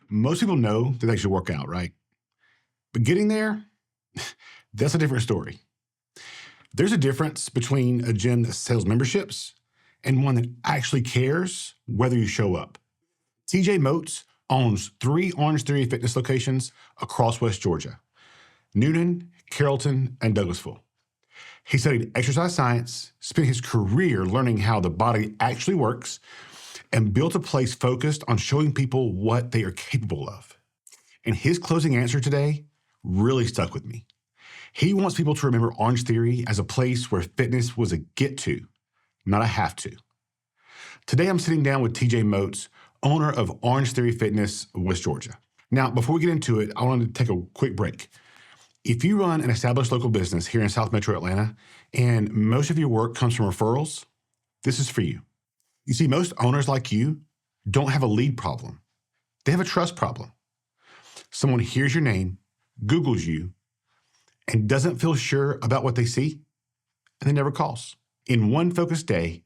Most people know that they should work out, right? But getting there, that's a different story. There's a difference between a gym that sells memberships and one that actually cares whether you show up. TJ Moats owns 3 Orangetheory Fitness locations across West Georgia: Newnan, Carrollton, and Douglasville. He studied exercise science, spent his career learning how the body actually works, and built a place focused on showing people what they are capable of. And his closing answer today really stuck with me. He wants people to remember Orangetheory as a place where fitness was a get to, not a have to. Today I'm sitting down with TJ Moats, owner of Orangetheory Fitness, West Georgia. Now, before we get into it, I wanted to take a quick break. If you run an established local business here in South Metro Atlanta, and most of your work comes from referrals, this is for you. You see, most owners like you don't have a lead problem. They have a trust problem. Someone hears your name, Googles you, and doesn't feel sure about what they see, and then never calls. In one focused day,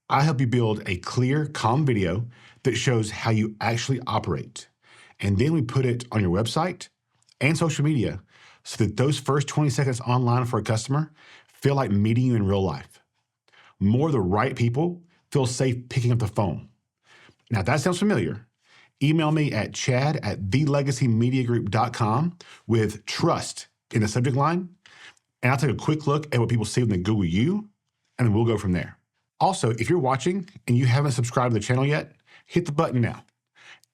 I help you build a clear, calm video that shows how you actually operate. And then we put it on your website and social media so that those first 20 seconds online for a customer feel like meeting you in real life. More of the right people feel safe picking up the phone. Now, if that sounds familiar, email me at chad@thelegacymediagroup.com with trust in the subject line, and I'll take a quick look at what people see when they Google you, and then we'll go from there. Also, if you're watching and you haven't subscribed to the channel yet, hit the button now.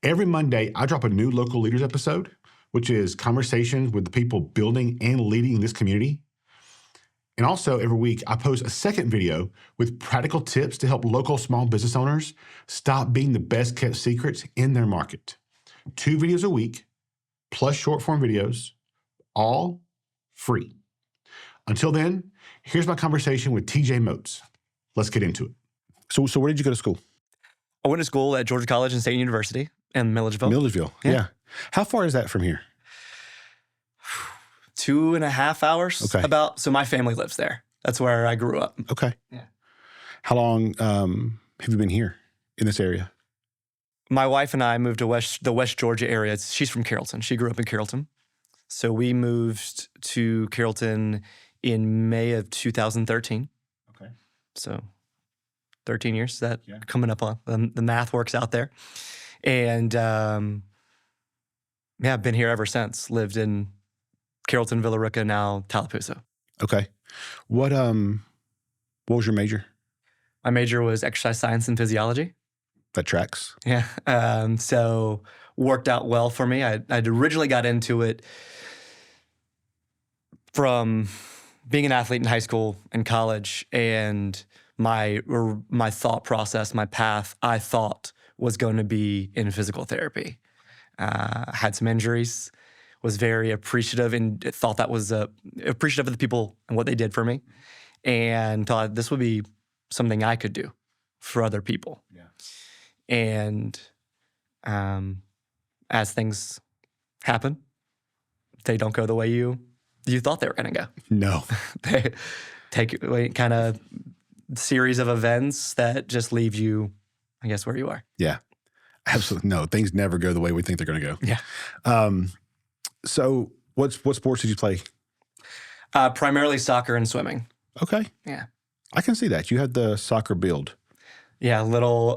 Every Monday, I drop a new Local Leaders episode, which is conversations with the people building and leading this community. And also, every week, I post a second video with practical tips to help local small business owners stop being the best-kept secrets in their market. 2 videos a week, plus short-form videos, all free. Until then, here's my conversation with TJ Moats. Let's get into it. So where did you go to school? I went to school at Georgia College and State University in Milledgeville. Milledgeville, yeah. How far is that from here? 2.5 hours. Okay. So my family lives there. That's where I grew up. Okay. Yeah. How long have you been here in this area? My wife and I moved to the West Georgia area. She's from Carrollton. She grew up in Carrollton. So we moved to Carrollton in May of 2013. Okay. So 13 years, is that coming up on? The math works out there. And I've been here ever since. Lived in Carrollton, Villa Rica, now Tallapoosa. Okay. What was your major? My major was exercise science and physiology. That tracks. Yeah. So worked out well for me. I'd originally got into it from being an athlete in high school and college, and my thought process, my path, I thought was going to be in physical therapy. Had some injuries, was very appreciative and thought that was appreciative of the people and what they did for me, and thought this would be something I could do for other people. Yeah. And as things happen, they don't go the way you thought they were going to go. No. They take kind of series of events that just leave you, I guess, where you are. Yeah. Absolutely. No, things never go the way we think they're going to go. Yeah. So what sports did you play? Primarily soccer and swimming. Okay. Yeah. I can see that. You had the soccer build. Yeah, little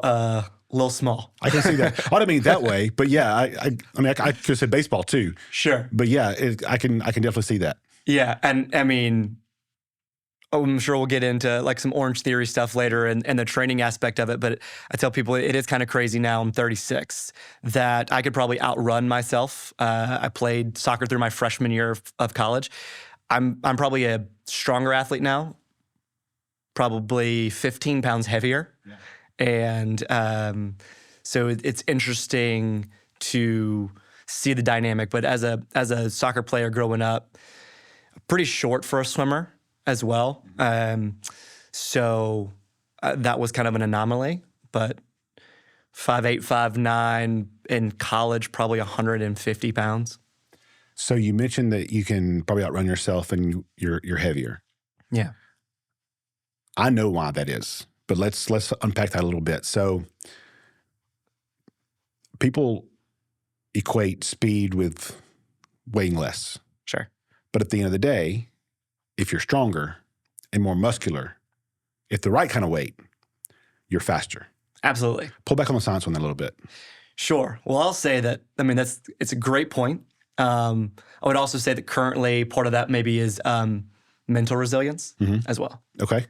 small. I can see that. I don't mean that way, but yeah, I mean, I could have said baseball too. Sure. But yeah, I can definitely see that. Yeah, and I mean, I'm sure we'll get into like some Orangetheory stuff later and the training aspect of it, but I tell people it is kind of crazy now, I'm 36, that I could probably outrun myself. I played soccer through my freshman year of college. I'm probably a stronger athlete now, probably 15 pounds heavier. Yeah. And so it's interesting to see the dynamic. But as a soccer player growing up, pretty short for a swimmer as well. So that was kind of an anomaly. But 5'8", 5'9", in college, probably 150 pounds. So you mentioned that you can probably outrun yourself and you're heavier. Yeah. I know why that is, but let's unpack that a little bit. So people equate speed with weighing less. Sure. But at the end of the day, if you're stronger and more muscular, if the right kind of weight, you're faster. Absolutely. Pull back on the science on that a little bit. Sure. Well, I'll say that, I mean, it's a great point. I would also say that currently part of that maybe is mental resilience as well. Okay.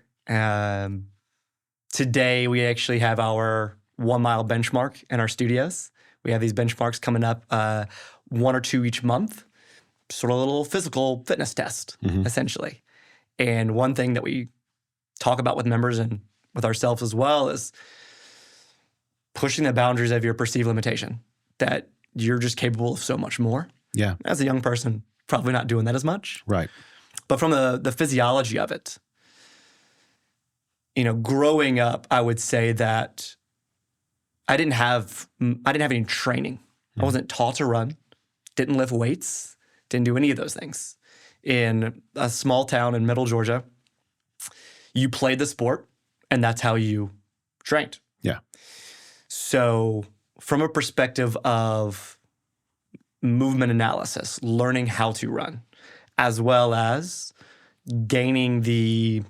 Today, we actually have our 1 mile benchmark in our studios. We have these benchmarks coming up 1 or 2 each month, sort of a little physical fitness test, essentially. And one thing that we talk about with members and with ourselves as well is pushing the boundaries of your perceived limitation, that you're just capable of so much more. Yeah. As a young person, probably not doing that as much. Right. But from the physiology of it, growing up, I would say that I didn't have any training. I wasn't taught to run, didn't lift weights, didn't do any of those things. In a small town in middle Georgia, you played the sport, and that's how you trained. Yeah. So from a perspective of movement analysis, learning how to run, as well as gaining the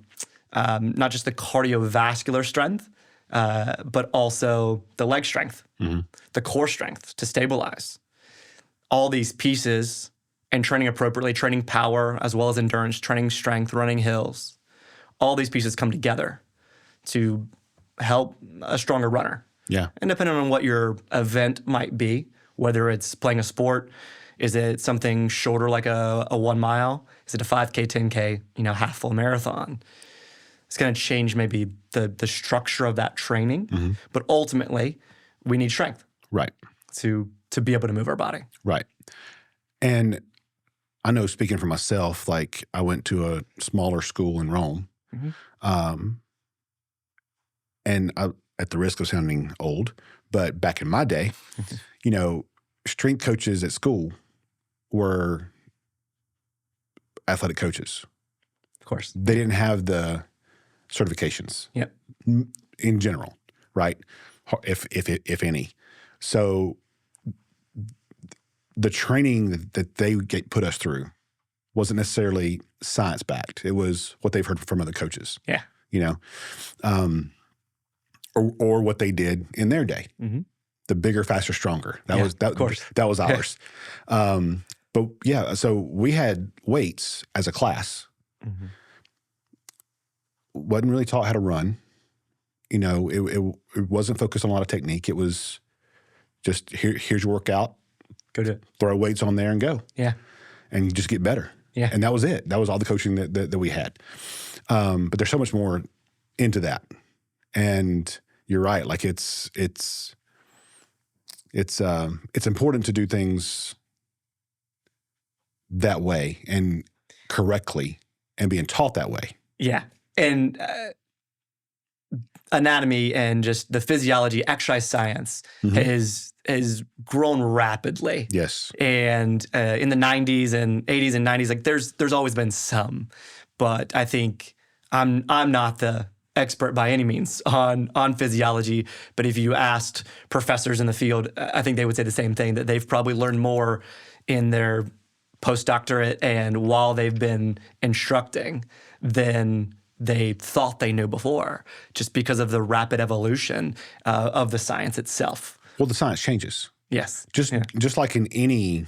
not just the cardiovascular strength, but also the leg strength, the core strength to stabilize. All these pieces and training appropriately, training power as well as endurance, training strength, running hills, all these pieces come together to help a stronger runner. Yeah. And depending on what your event might be, whether it's playing a sport, is it something shorter like a 1 mile? Is it a 5K, 10K, half full marathon? It's going to change maybe the structure of that training. But ultimately, we need strength. Right. To be able to move our body. Right. And I know, speaking for myself, like I went to a smaller school in Rome. And at the risk of sounding old, but back in my day, strength coaches at school were athletic coaches. Of course. They didn't have the certifications. Yep. In general, right? If any. So the training that they put us through wasn't necessarily science-backed. It was what they've heard from other coaches. Yeah. Or what they did in their day. The bigger, faster, stronger. That was ours. But yeah, so we had weights as a class. Wasn't really taught how to run. It wasn't focused on a lot of technique. It was just here's your workout. Go do it. Throw weights on there and go. Yeah. And you just get better. Yeah. And that was it. That was all the coaching that we had. But there's so much more into that. And you're right. Like it's important to do things that way and correctly and being taught that way. Yeah. And anatomy and just the physiology, exercise science has grown rapidly. Yes. And in the 90s and 80s and 90s, like there's always been some, but I think I'm not the expert by any means on physiology. But if you asked professors in the field, I think they would say the same thing, that they've probably learned more in their postdoctorate and while they've been instructing than they thought they knew before, just because of the rapid evolution of the science itself. Well, the science changes. Yes. Just like in any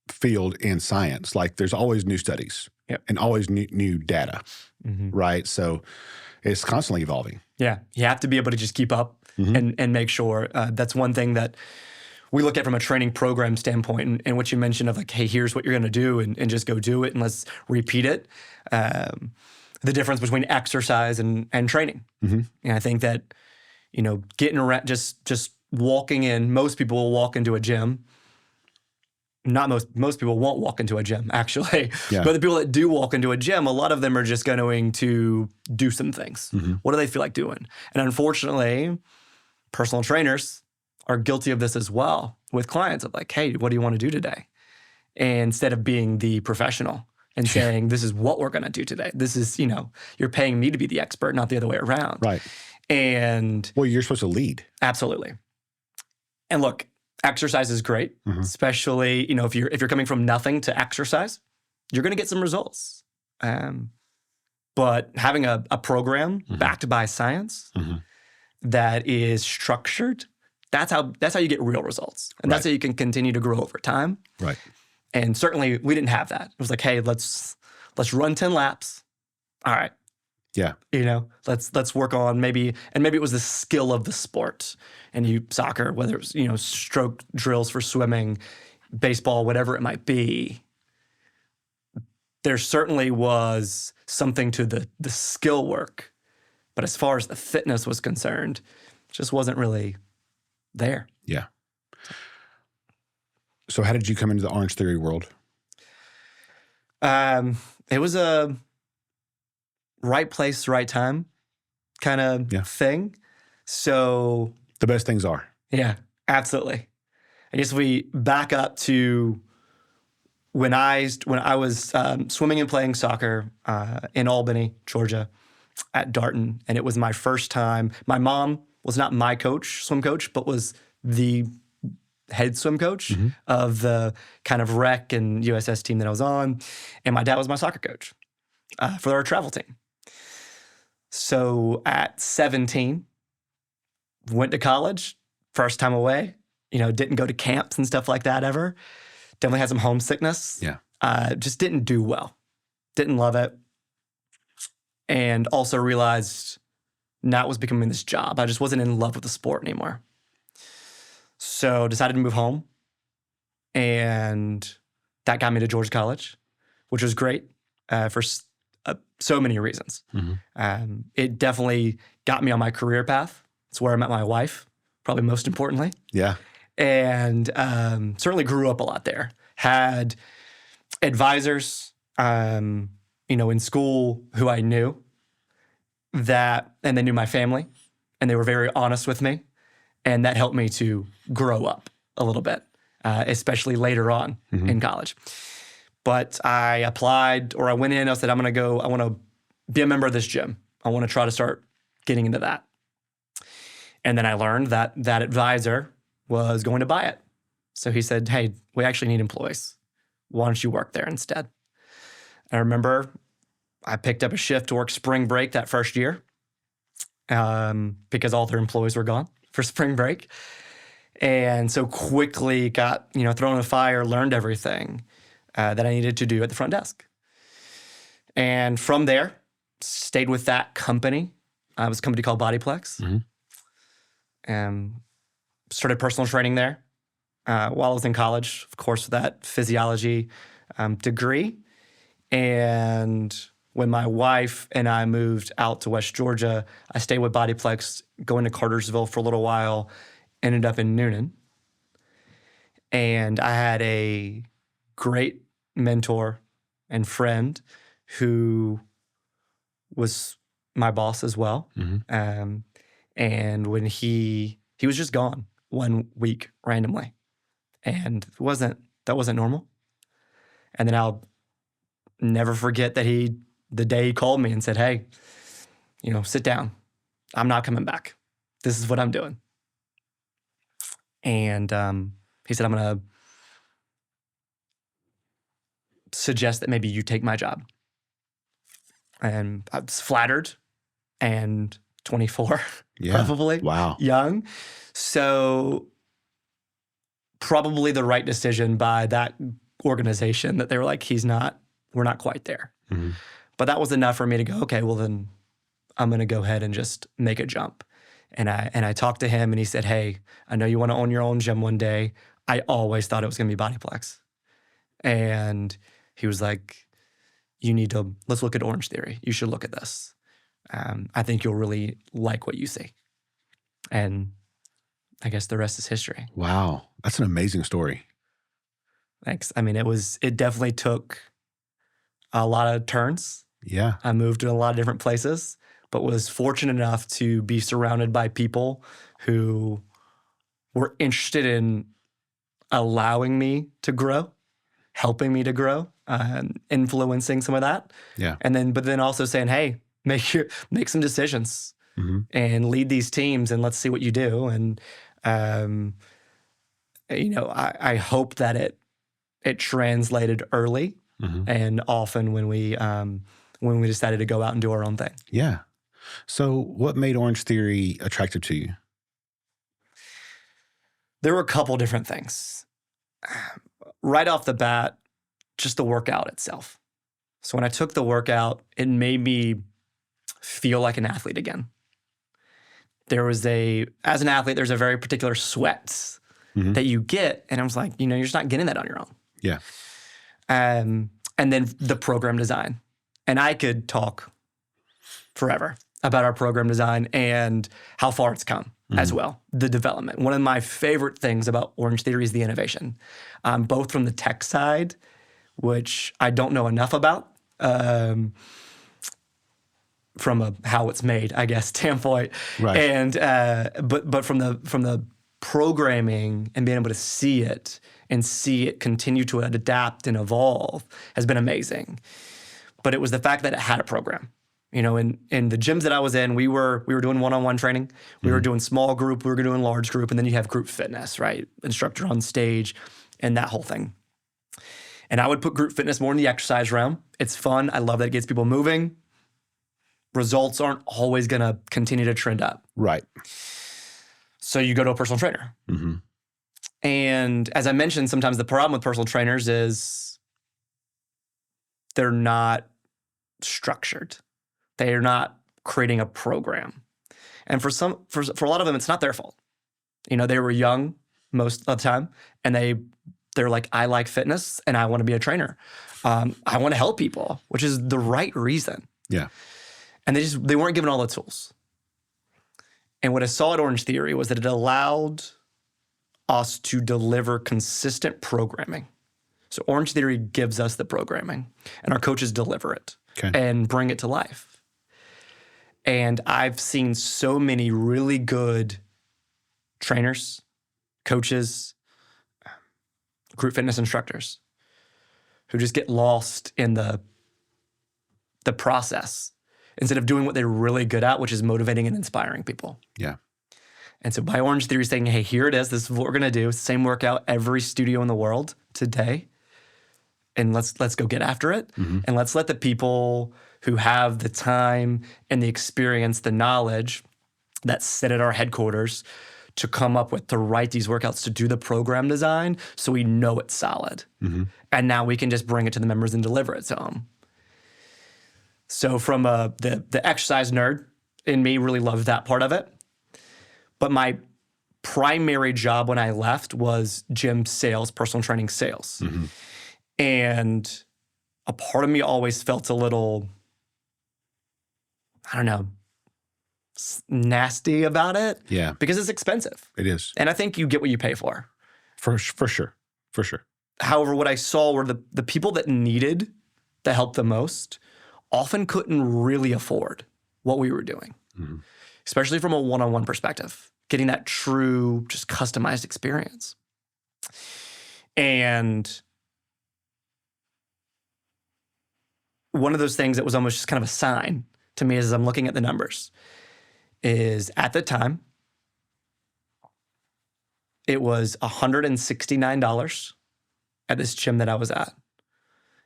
field in science, like there's always new studies and always new data, right? So it's constantly evolving. Yeah. You have to be able to just keep up and make sure. That's one thing that we look at from a training program standpoint, and what you mentioned of like, hey, here's what you're going to do and just go do it and let's repeat it. The difference between exercise and training. And I think that, getting around, just walking in, most people will walk into a gym. Not most people won't walk into a gym, actually. Yeah. But the people that do walk into a gym, a lot of them are just going to do some things. What do they feel like doing? And unfortunately, personal trainers are guilty of this as well with clients of like, hey, what do you want to do today? And instead of being the professional and saying, this is what we're going to do today. This is, you're paying me to be the expert, not the other way around. Right. And well, you're supposed to lead. Absolutely. And look, exercise is great, especially, if you're coming from nothing to exercise, you're going to get some results. But having a program backed by science that is structured, that's how you get real results. And that's how you can continue to grow over time. Right. And certainly we didn't have that. It was like, hey, let's run 10 laps. All right. Yeah. Let's work on maybe it was the skill of the sport. And soccer, whether it was, stroke drills for swimming, baseball, whatever it might be, there certainly was something to the skill work. But as far as the fitness was concerned, it just wasn't really there. Yeah. So how did you come into the Orangetheory world? It was a right place, right time kind of thing. So the best things are. Yeah, absolutely. I guess we back up to when I was swimming and playing soccer in Albany, Georgia, at Darton, and it was my first time. My mom was not my swim coach, but was the head swim coach of the kind of rec and USS team that I was on, and my dad was my soccer coach for our travel team. So at 17, went to college, first time away, didn't go to camps and stuff like that ever. Definitely had some homesickness. Yeah. Just didn't do well. Didn't love it. And also realized that was becoming this job. I just wasn't in love with the sport anymore. So decided to move home. And that got me to Georgia College, which was great for so many reasons. It definitely got me on my career path. It's where I met my wife, probably most importantly. Yeah. And certainly grew up a lot there. Had advisors, in school who I knew and they knew my family, and they were very honest with me. And that helped me to grow up a little bit, especially later on in college. But I applied, or I went in, I said, I want to be a member of this gym. I want to try to start getting into that. And then I learned that advisor was going to buy it. So he said, hey, we actually need employees. Why don't you work there instead? I remember I picked up a shift to work spring break that first year because all their employees were gone for spring break. And so quickly got, thrown in the fire, learned everything that I needed to do at the front desk. And from there, stayed with that company. It was a company called Bodyplex. Started personal training there while I was in college, of course, with that physiology degree. And when my wife and I moved out to West Georgia, I stayed with Bodyplex, going to Cartersville for a little while, ended up in Newnan. And I had a great mentor and friend who was my boss as well. And when he was just gone 1 week randomly, and that wasn't normal. And then I'll never forget that the day he called me and said, hey, sit down. I'm not coming back. This is what I'm doing. And he said, I'm going to suggest that maybe you take my job. And I was flattered and 24, probably. Wow. Young. So probably the right decision by that organization that they were like, we're not quite there. But that was enough for me to go, okay, well then I'm going to go ahead and just make a jump. And I talked to him and he said, hey, I know you want to own your own gym one day. I always thought it was going to be Bodyplex. And he was like, let's look at Orangetheory. You should look at this. I think you'll really like what you see. And I guess the rest is history. Wow. That's an amazing story. Thanks. I mean, it definitely took a lot of turns. Yeah. I moved to a lot of different places, but was fortunate enough to be surrounded by people who were interested in allowing me to grow, helping me to grow, influencing some of that. Yeah. But then also saying, hey, make some decisions and lead these teams and let's see what you do. And I hope that it translated early and often when we decided to go out and do our own thing. Yeah. So what made Orangetheory attractive to you? There were a couple different things. Right off the bat, just the workout itself. So when I took the workout, it made me feel like an athlete again. As an athlete, there's a very particular sweat that you get. And I was like, you're just not getting that on your own. Yeah. And then the program design. And I could talk forever about our program design and how far it's come as well, the development. One of my favorite things about Orangetheory is the innovation, both from the tech side, which I don't know enough about, from a how it's made, I guess, standpoint, Right. and but from the programming and being able to see it continue to adapt and evolve has been amazing. But it was the fact that it had a program. In the gyms that I was in, we were doing one-on-one training, we were doing small group, we were doing large group, and then you have group fitness, right? Instructor on stage, and that whole thing. And I would put group fitness more in the exercise realm. It's fun. I love that it gets people moving. Results aren't always going to continue to trend up. Right. So you go to a personal trainer. And as I mentioned, sometimes the problem with personal trainers is they're not structured. They are not creating a program. And for a lot of them, it's not their fault. They were young most of the time, and they're like, I like fitness and I want to be a trainer. I want to help people, which is the right reason. Yeah. And they weren't given all the tools. And what I saw at Orangetheory was that it allowed us to deliver consistent programming. So Orangetheory gives us the programming, and our coaches deliver it and bring it to life. And I've seen so many really good trainers, coaches, group fitness instructors who just get lost in the process instead of doing what they're really good at, which is motivating and inspiring people. Yeah. And so by Orangetheory saying, hey, here it is. This is what we're going to do. It's the same workout every studio in the world today. And let's go get after it. And let's let the people who have the time and the experience, the knowledge that sit at our headquarters to come up with, to write these workouts, to do the program design so we know it's solid. And now we can just bring it to the members and deliver it to them. So from the exercise nerd in me really loved that part of it. But my primary job when I left was gym sales, personal training sales. And a part of me always felt a little, I don't know, nasty about it. Yeah. Because it's expensive. It is. And I think you get what you pay for. For sure. For sure. However, what I saw were the people that needed the help the most often couldn't really afford what we were doing, especially from a one-on-one perspective, getting that true, just customized experience. And one of those things that was almost just kind of a sign to me as I'm looking at the numbers is at the time, it was $169 at this gym that I was at.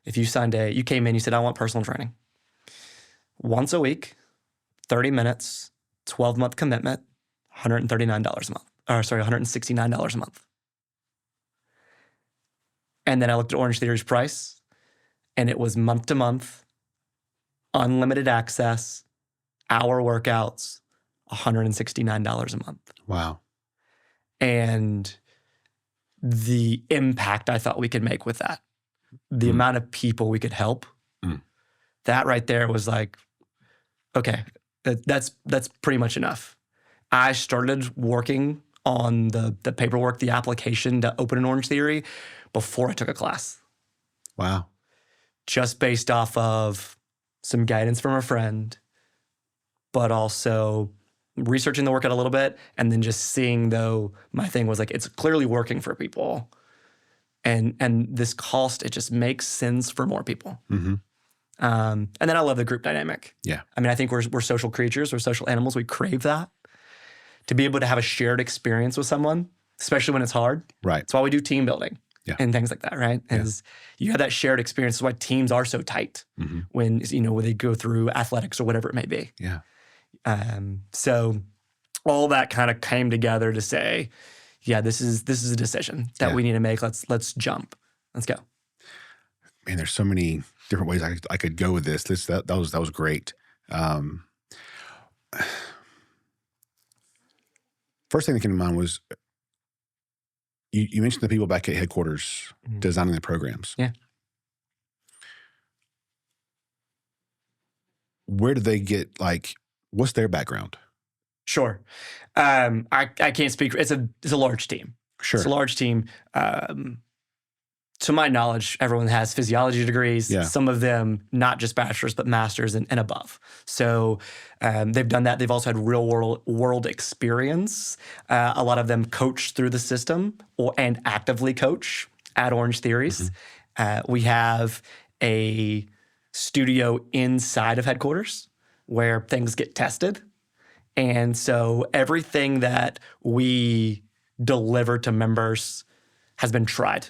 If you you came in, you said, I want personal training. Once a week, 30 minutes, 12-month commitment, $139 a month. $169 a month. And then I looked at Orangetheory's price, and it was month to month, unlimited access, hour workouts, $169 a month. Wow. And the impact I thought we could make with that, the amount of people we could help, that right there was like, okay, that's pretty much enough. I started working on the paperwork, the application to open an Orangetheory before I took a class. Wow. Just based off of some guidance from a friend, but also researching the workout a little bit and then just seeing, though, my thing was like, it's clearly working for people. And this cost, it just makes sense for more people. And then I love the group dynamic. Yeah. I mean, I think we're social creatures, we're social animals. We crave that. To be able to have a shared experience with someone especially when it's hard. Right. That's why we do team building and things like that, right? Yeah. Is you have that shared experience. That's why teams are so tight when they go through athletics or whatever it may be. Yeah. So all that kind of came together to say, yeah, this is a decision that we need to make. Let's jump. Let's go. Man, there's so many different ways I could go with this. That was great. First thing that came to mind was you mentioned the people back at headquarters designing the programs. Yeah. Where did they get, what's their background? Sure. I can't speak. It's a large team. Sure. It's a large team. To my knowledge, everyone has physiology degrees. Yeah. Some of them not just bachelor's, but master's and above. So they've done that. They've also had real world experience. A lot of them coach through the system and actively coach at Orangetheories. We have a studio inside of headquarters where things get tested. And so everything that we deliver to members has been tried.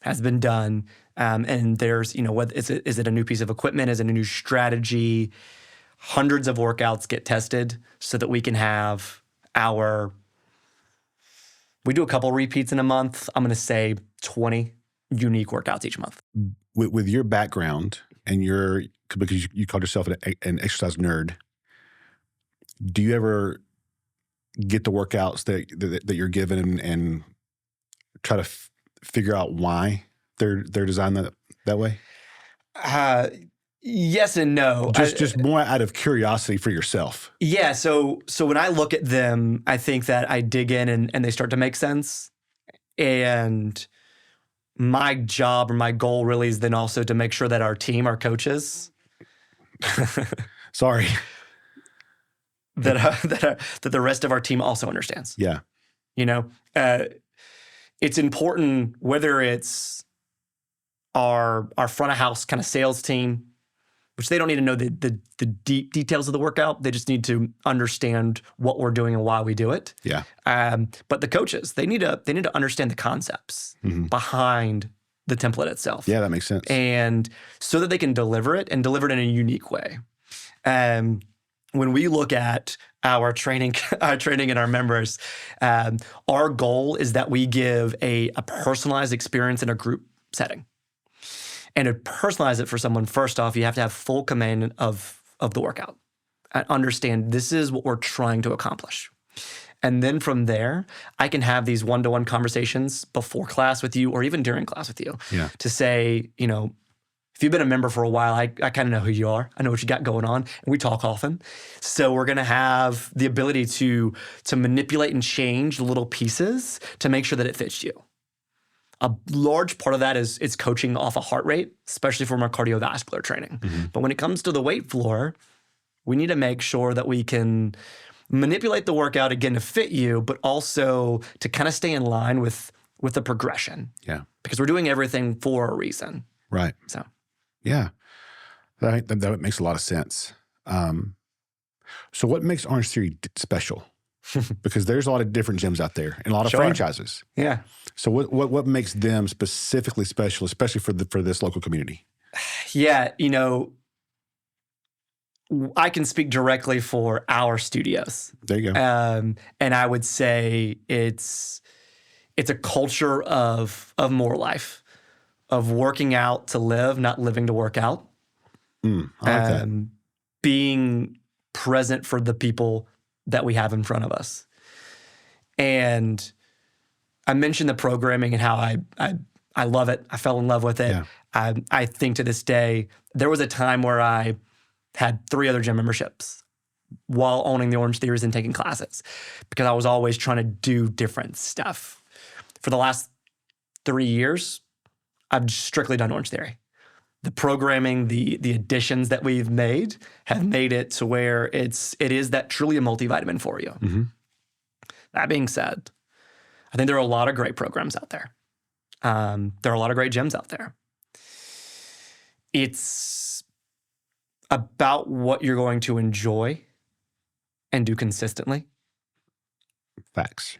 Has been done, and there's, what is it a new piece of equipment? Is it a new strategy? Hundreds of workouts get tested so that we can have we do a couple repeats in a month. I'm going to say 20 unique workouts each month. With your background and because you called yourself an exercise nerd, do you ever get the workouts that you're given and try to figure out why they're designed that way? Yes and no. Just more out of curiosity for yourself. Yeah. So when I look at them, I think that I dig in and they start to make sense. And my job or my goal really is then also to make sure that our team, our coaches, sorry, that the rest of our team also understands. Yeah. It's important, whether it's our front of house kind of sales team, which they don't need to know the deep details of the workout. They just need to understand what we're doing and why we do it. Yeah. But the coaches, they need to understand the concepts behind the template itself. Yeah, that makes sense. And so that they can deliver it in a unique way. When we look at our training and our members, our goal is that we give a personalized experience in a group setting. And to personalize it for someone, first off, you have to have full command of the workout and understand this is what we're trying to accomplish. And then from there, I can have these one-to-one conversations before class with you or even during class with you to say, if you've been a member for a while, I kind of know who you are. I know what you got going on, and we talk often. So we're going to have the ability to manipulate and change little pieces to make sure that it fits you. A large part of that is coaching off a heart rate, especially for our cardiovascular training. But when it comes to the weight floor, we need to make sure that we can manipulate the workout again to fit you, but also to kind of stay in line with the progression. Yeah. Because we're doing everything for a reason. Right. So. Yeah. That makes a lot of sense. So what makes Orangetheory special? Because there's a lot of different gyms out there and a lot of franchises. Yeah. So what makes them specifically special, especially for this local community? Yeah, I can speak directly for our studios. There you go. And I would say it's a culture of more life, of working out to live, not living to work out. I like that. Being present for the people that we have in front of us. And I mentioned the programming and how I love it. I fell in love with it. Yeah. I think to this day, there was a time where I had 3 other gym memberships while owning the Orangetheories and taking classes because I was always trying to do different stuff. For the last 3 years, I've strictly done Orangetheory. The programming, the additions that we've made have made it to where it is that truly a multivitamin for you. That being said, I think there are a lot of great programs out there. There are a lot of great gyms out there. It's about what you're going to enjoy and do consistently. Facts.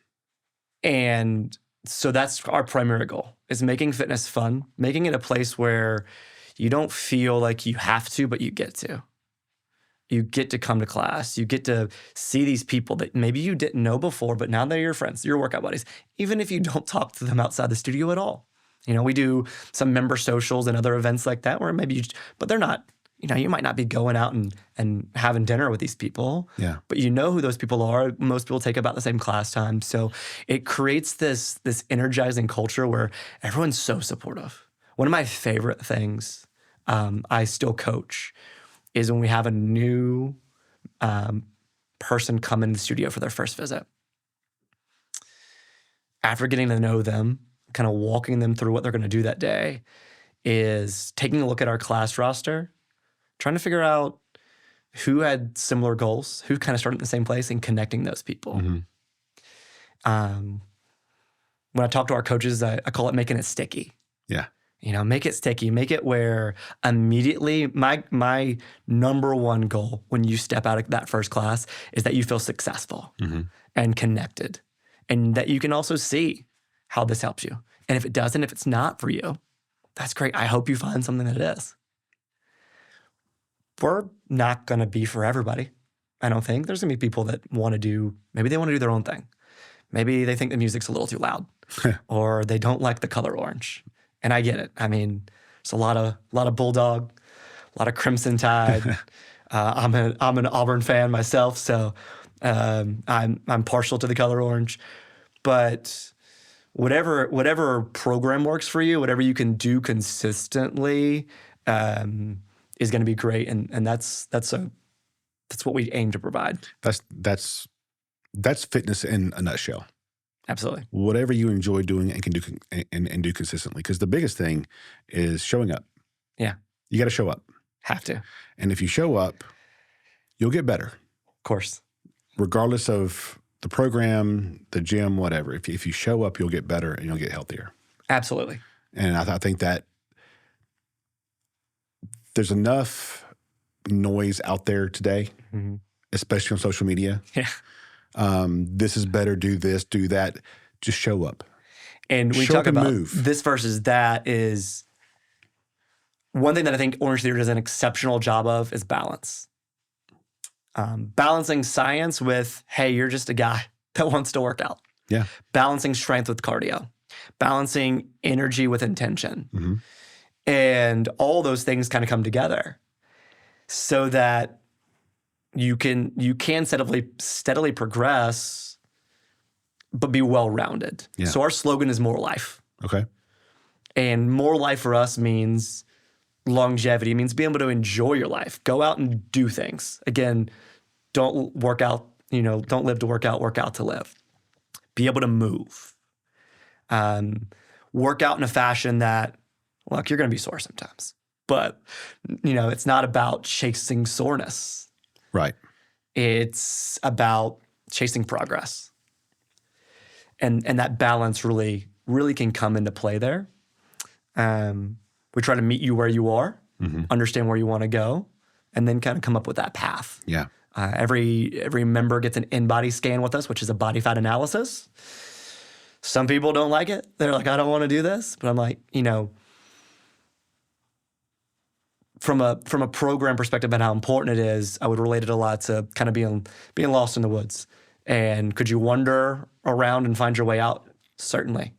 And so that's our primary goal, is making fitness fun, making it a place where you don't feel like you have to, but you get to. You get to come to class. You get to see these people that maybe you didn't know before, but now they're your friends, your workout buddies, even if you don't talk to them outside the studio at all. You know, we do some member socials and other events like that where maybe but they're not, you know, you might not be going out and having dinner with these people, Yeah. but you know who those people are. Most people take about the same class time. So it creates this energizing culture where everyone's so supportive. One of my favorite things I still coach is when we have a new person come in the studio for their first visit. After getting to know them, kind of walking them through what they're going to do that day, is taking a look at our class roster, trying to figure out who had similar goals, who kind of started in the same place, and connecting those people. Mm-hmm. When I talk to our coaches, I call it making it sticky. Yeah. You know, make it sticky, make it where immediately my number one goal when you step out of that first class is that you feel successful and connected, and that you can also see how this helps you. And if it doesn't, if it's not for you, that's great. I hope you find something that it is. We're not going to be for everybody. I don't think. There's going to be people that want to do, maybe they want to do their own thing. Maybe they think the music's a little too loud or they don't like the color orange. And I get it. I mean, there's a lot of Bulldog, a lot of Crimson Tide. I'm an Auburn fan myself, so I'm partial to the color orange. But whatever program works for you, whatever you can do consistently, is going to be great. And that's what we aim to provide. That's fitness in a nutshell. Absolutely. Whatever you enjoy doing and can do and do consistently. Because the biggest thing is showing up. Yeah. You got to show up. Have to. And if you show up, you'll get better. Of course. Regardless of the program, the gym, whatever. If you show up, you'll get better and you'll get healthier. Absolutely. And I think that there's enough noise out there today, especially on social media. Yeah. This is better, do this, do that. Just show up. And we Show talk up and about move. this versus that is one thing that I think Orangetheory does an exceptional job of is balance. Balancing science with, hey, you're just a guy that wants to work out. Yeah. Balancing strength with cardio. Balancing energy with intention. Mm-hmm. And all those things kind of come together so that you can steadily progress, but be well-rounded. Yeah. So our slogan is more life. Okay. And more life for us means longevity, means being able to enjoy your life. Go out and do things. Again, don't work out, don't live to work out to live. Be able to move. Work out in a fashion that, look, you're going to be sore sometimes. But, it's not about chasing soreness. Right. It's about chasing progress. And that balance really, really can come into play there. We try to meet you where you are, understand where you want to go, and then kind of come up with that path. Yeah. Every member gets an in-body scan with us, which is a body fat analysis. Some people don't like it. They're like, I don't want to do this. But I'm like, from a program perspective and how important it is, I would relate it a lot to kind of being lost in the woods. And could you wander around and find your way out? Certainly.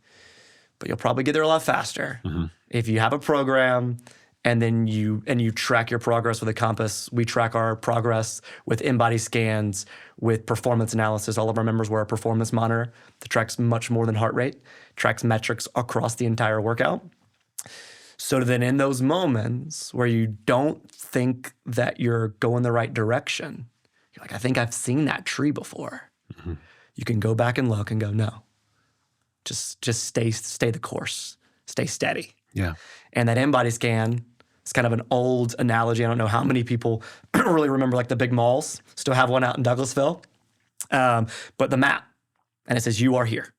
But you'll probably get there a lot faster. If you have a program and then you track your progress with a compass. We track our progress with in-body scans, with performance analysis. All of our members wear a performance monitor that tracks much more than heart rate, tracks metrics across the entire workout. So then in those moments where you don't think that you're going the right direction, you're like, I think I've seen that tree before. You can go back and look and go, no, just stay the course, stay steady. Yeah. And that in-body scan, it's kind of an old analogy. I don't know how many people really remember like the big malls. Still have one out in Douglasville. But the map, and it says, you are here.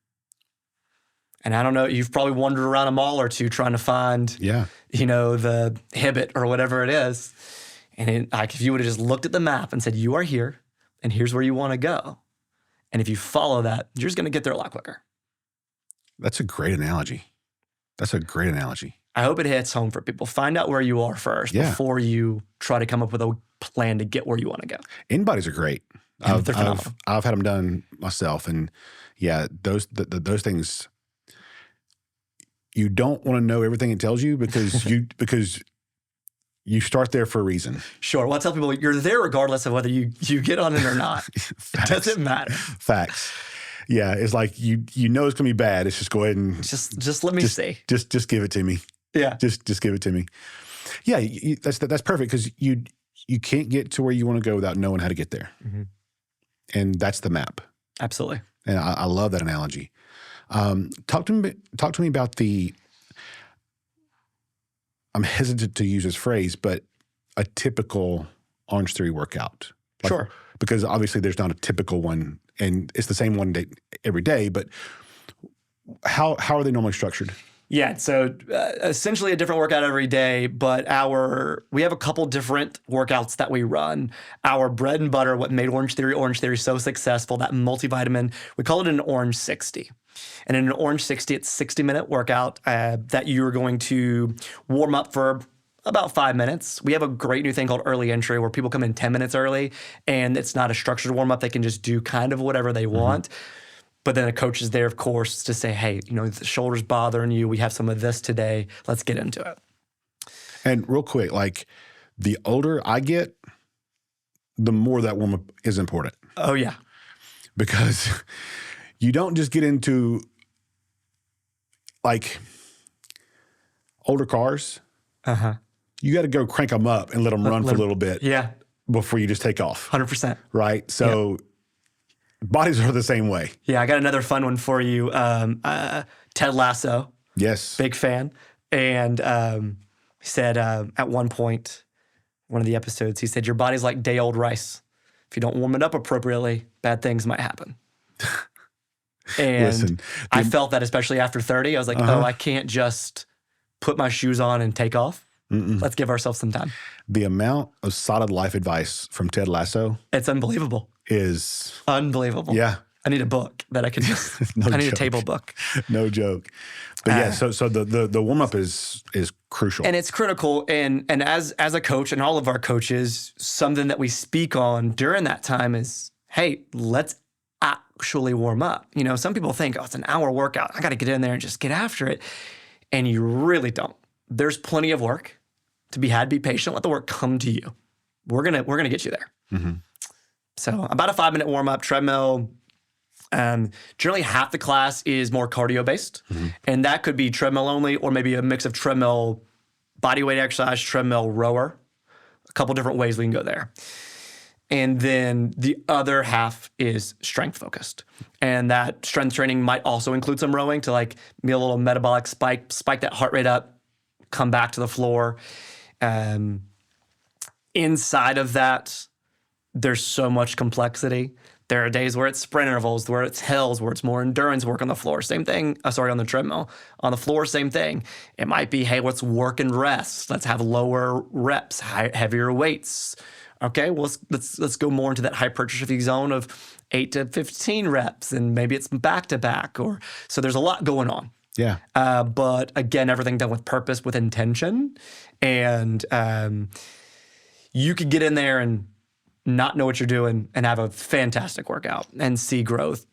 And I don't know, you've probably wandered around a mall or two trying to find, the Hibbett or whatever it is. And if you would have just looked at the map and said, you are here, and here's where you want to go. And if you follow that, you're just going to get there a lot quicker. That's a great analogy. I hope it hits home for people. Find out where you are first before you try to come up with a plan to get where you want to go. In-bodies are great. Yeah, they're phenomenal. I've had them done myself, and those things. You don't want to know everything it tells you because you start there for a reason. Sure. Well, I tell people you're there regardless of whether you get on it or not. It doesn't matter. Facts. Yeah, it's like you know it's gonna be bad. It's just go ahead and just let me see. Just give it to me. Yeah. Just give it to me. Yeah, that's perfect because you can't get to where you want to go without knowing how to get there, and that's the map. Absolutely. And I love that analogy. Talk to me about I'm hesitant to use this phrase, but a typical Orangetheory workout. Sure. Because obviously there's not a typical one, and it's the same one day every day, but how are they normally structured? Yeah, so essentially a different workout every day, but we have a couple different workouts that we run. Our bread and butter, what made Orangetheory so successful, that multivitamin, we call it an Orange 60. And in an Orange 60, it's a 60-minute workout that you're going to warm up for about 5 minutes. We have a great new thing called early entry where people come in 10 minutes early, and it's not a structured warm-up. They can just do kind of whatever they want. But then a coach is there, of course, to say, hey, the shoulder's bothering you. We have some of this today. Let's get into it. And real quick, like the older I get, the more that warm-up is important. Oh, yeah. Because you don't just get into like older cars. You got to go crank them up and let them run for a little bit. Yeah. Before you just take off. 100%. Right? So bodies are the same way. Yeah, I got another fun one for you. Ted Lasso. Yes. Big fan. And he said at one point, one of the episodes, he said, your body's like day-old rice. If you don't warm it up appropriately, bad things might happen. And Listen, I felt that especially after 30. I was like, I can't just put my shoes on and take off. Let's give ourselves some time. The amount of solid life advice from Ted Lasso It's unbelievable. is Unbelievable. Yeah. I need a book that I can just, No I need joke. a table book. No joke. But so the warm up is crucial. And it's critical. And as a coach and all of our coaches, something that we speak on during that time is, hey, let's actually warm up. Some people think, it's an hour workout. I got to get in there and just get after it. And you really don't. There's plenty of work to be had. Be patient. Let the work come to you. We're gonna get you there. So about a 5-minute warm up, treadmill. Generally, half the class is more cardio based, and that could be treadmill only, or maybe a mix of treadmill, body weight exercise, treadmill, rower. A couple different ways we can go there. And then the other half is strength focused. And that strength training might also include some rowing to like be a little metabolic spike that heart rate up, come back to the floor. Inside of that, there's so much complexity. There are days where it's sprint intervals, where it's hills, where it's more endurance work on the floor. Same thing, on the treadmill. On the floor, same thing. It might be, hey, let's work and rest. Let's have lower reps, heavier weights. Okay, well, let's go more into that hypertrophy zone of 8 to 15 reps, and maybe it's back-to-back. So there's a lot going on. Yeah. But again, everything done with purpose, with intention. And you could get in there and not know what you're doing and have a fantastic workout and see growth.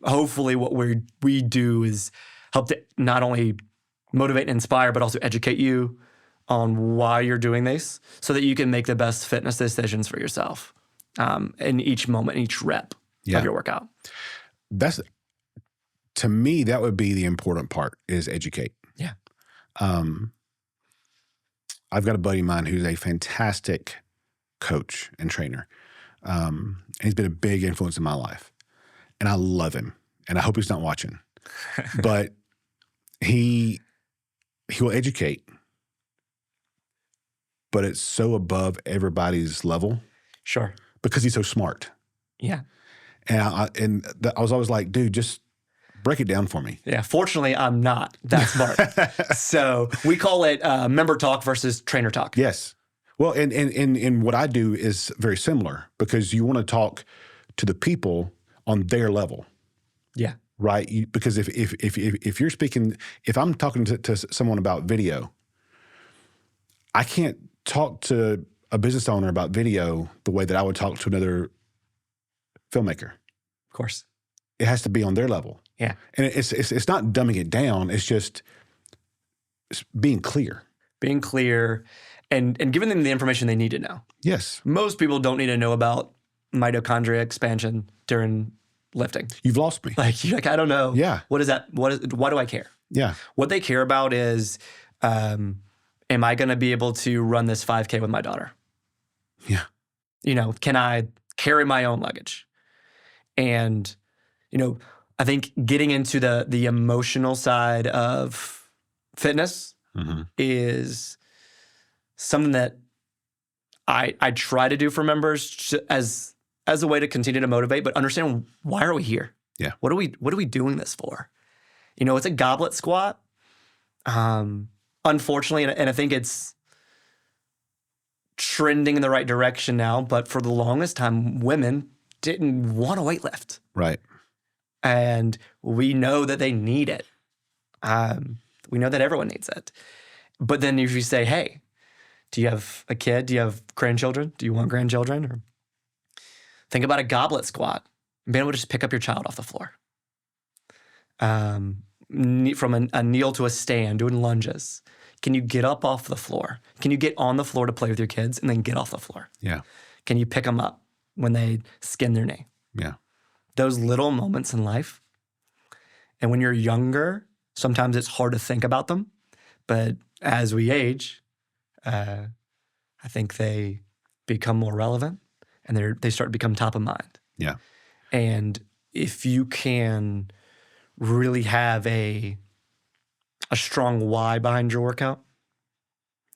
Hopefully what we do is help to not only motivate and inspire, but also educate you on why you're doing this so that you can make the best fitness decisions for yourself in each moment, each rep of your workout. To me, that would be the important part, is educate. Yeah. I've got a buddy of mine who's a fantastic coach and trainer. And he's been a big influence in my life. And I love him. And I hope he's not watching. But he will educate. But it's so above everybody's level. Sure. Because he's so smart. Yeah. And I was always like, dude, just break it down for me. Yeah. Fortunately, I'm not that smart. So we call it member talk versus trainer talk. Yes. Well, and what I do is very similar, because you want to talk to the people on their level. Yeah. right? Because if you're speaking, if I'm talking to someone about video, I can't talk to a business owner about video the way that I would talk to another filmmaker. Of course. It has to be on their level. Yeah. And it's not dumbing it down. It's just being clear. Being clear and giving them the information they need to know. Yes. Most people don't need to know about mitochondria expansion during lifting. You've lost me. Like, you're like, I don't know. Yeah. What is that? Why do I care? Yeah. What they care about is, am I going to be able to run this 5K with my daughter? Yeah. You know, can I carry my own luggage? And, you know, I think getting into the emotional side of fitness is something that I try to do for members as a way to continue to motivate, but understand, why are we here? Yeah. What are we doing this for? You know, it's a goblet squat. Unfortunately, and I think it's trending in the right direction now, but for the longest time, women didn't want to weightlift. Right. And we know that they need it. We know that everyone needs it. But then if you say, hey, do you have a kid? Do you have grandchildren? Do you want grandchildren? Or think about a goblet squat. Being able to just pick up your child off the floor. From a kneel to a stand, doing lunges. Can you get up off the floor? Can you get on the floor to play with your kids and then get off the floor? Yeah. Can you pick them up when they skin their knee? Yeah. Those little moments in life. And when you're younger, sometimes it's hard to think about them. But as we age, I think they become more relevant and they start to become top of mind. Yeah. And if you can really have a strong why behind your workout,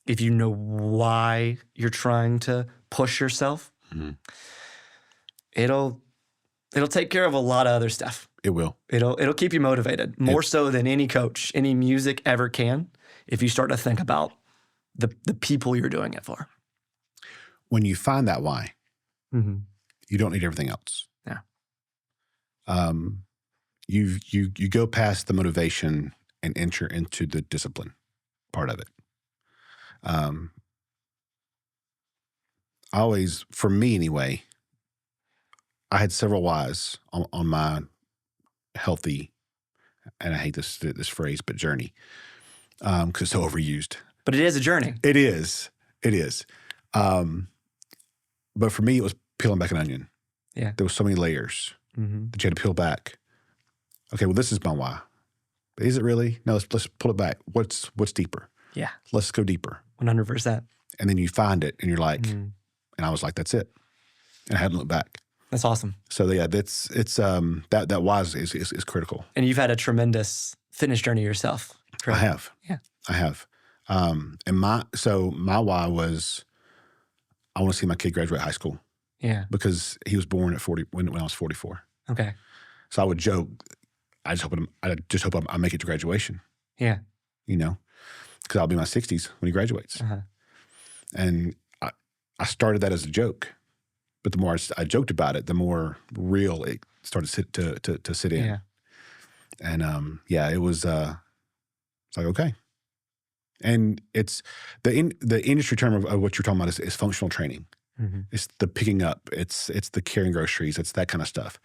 if you know why you're trying to push yourself, it'll take care of a lot of other stuff. It will. It'll keep you motivated more so than any coach, any music ever can. If you start to think about the people you're doing it for. When you find that why, you don't need everything else. Yeah. You go past the motivation and enter into the discipline part of it. Always, for me anyway, I had several whys on my healthy, and I hate this phrase, but journey, because it's so overused. But it is a journey. It is. But for me, it was peeling back an onion. Yeah. There was so many layers that you had to peel back. Okay, well, this is my why. But is it really? No, let's pull it back. What's deeper? Yeah. Let's go deeper. 100%. And then you find it, and you're like, and I was like, that's it. And I hadn't looked back. That's awesome. So yeah, that why is critical. And you've had a tremendous fitness journey yourself. Correct? I have. Yeah. I have. And my why was, I want to see my kid graduate high school. Yeah. Because he was born at 40 when I was 44. Okay. So I would joke, I just hope I make it to graduation. Yeah. You know, because I'll be in my 60s when he graduates. And I started that as a joke, but the more I joked about it, the more real it started to sit in. Yeah. And it was it's like, okay. And it's the industry term of what you're talking about is functional training. It's the picking up. It's the carrying groceries. It's that kind of stuff.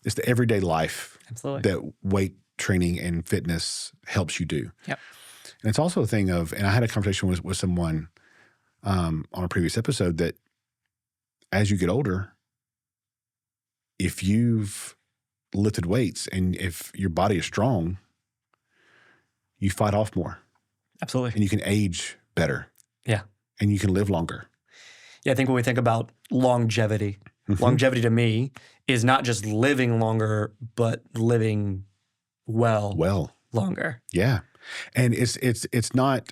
It's the everyday life that weight training and fitness helps you do. Yep. And it's also a thing of, and I had a conversation with someone on a previous episode that as you get older, if you've lifted weights and if your body is strong, you fight off more. Absolutely. And you can age better. Yeah. And you can live longer. Yeah, I think when we think about longevity, longevity to me is not just living longer, but living well longer. Yeah. And it's not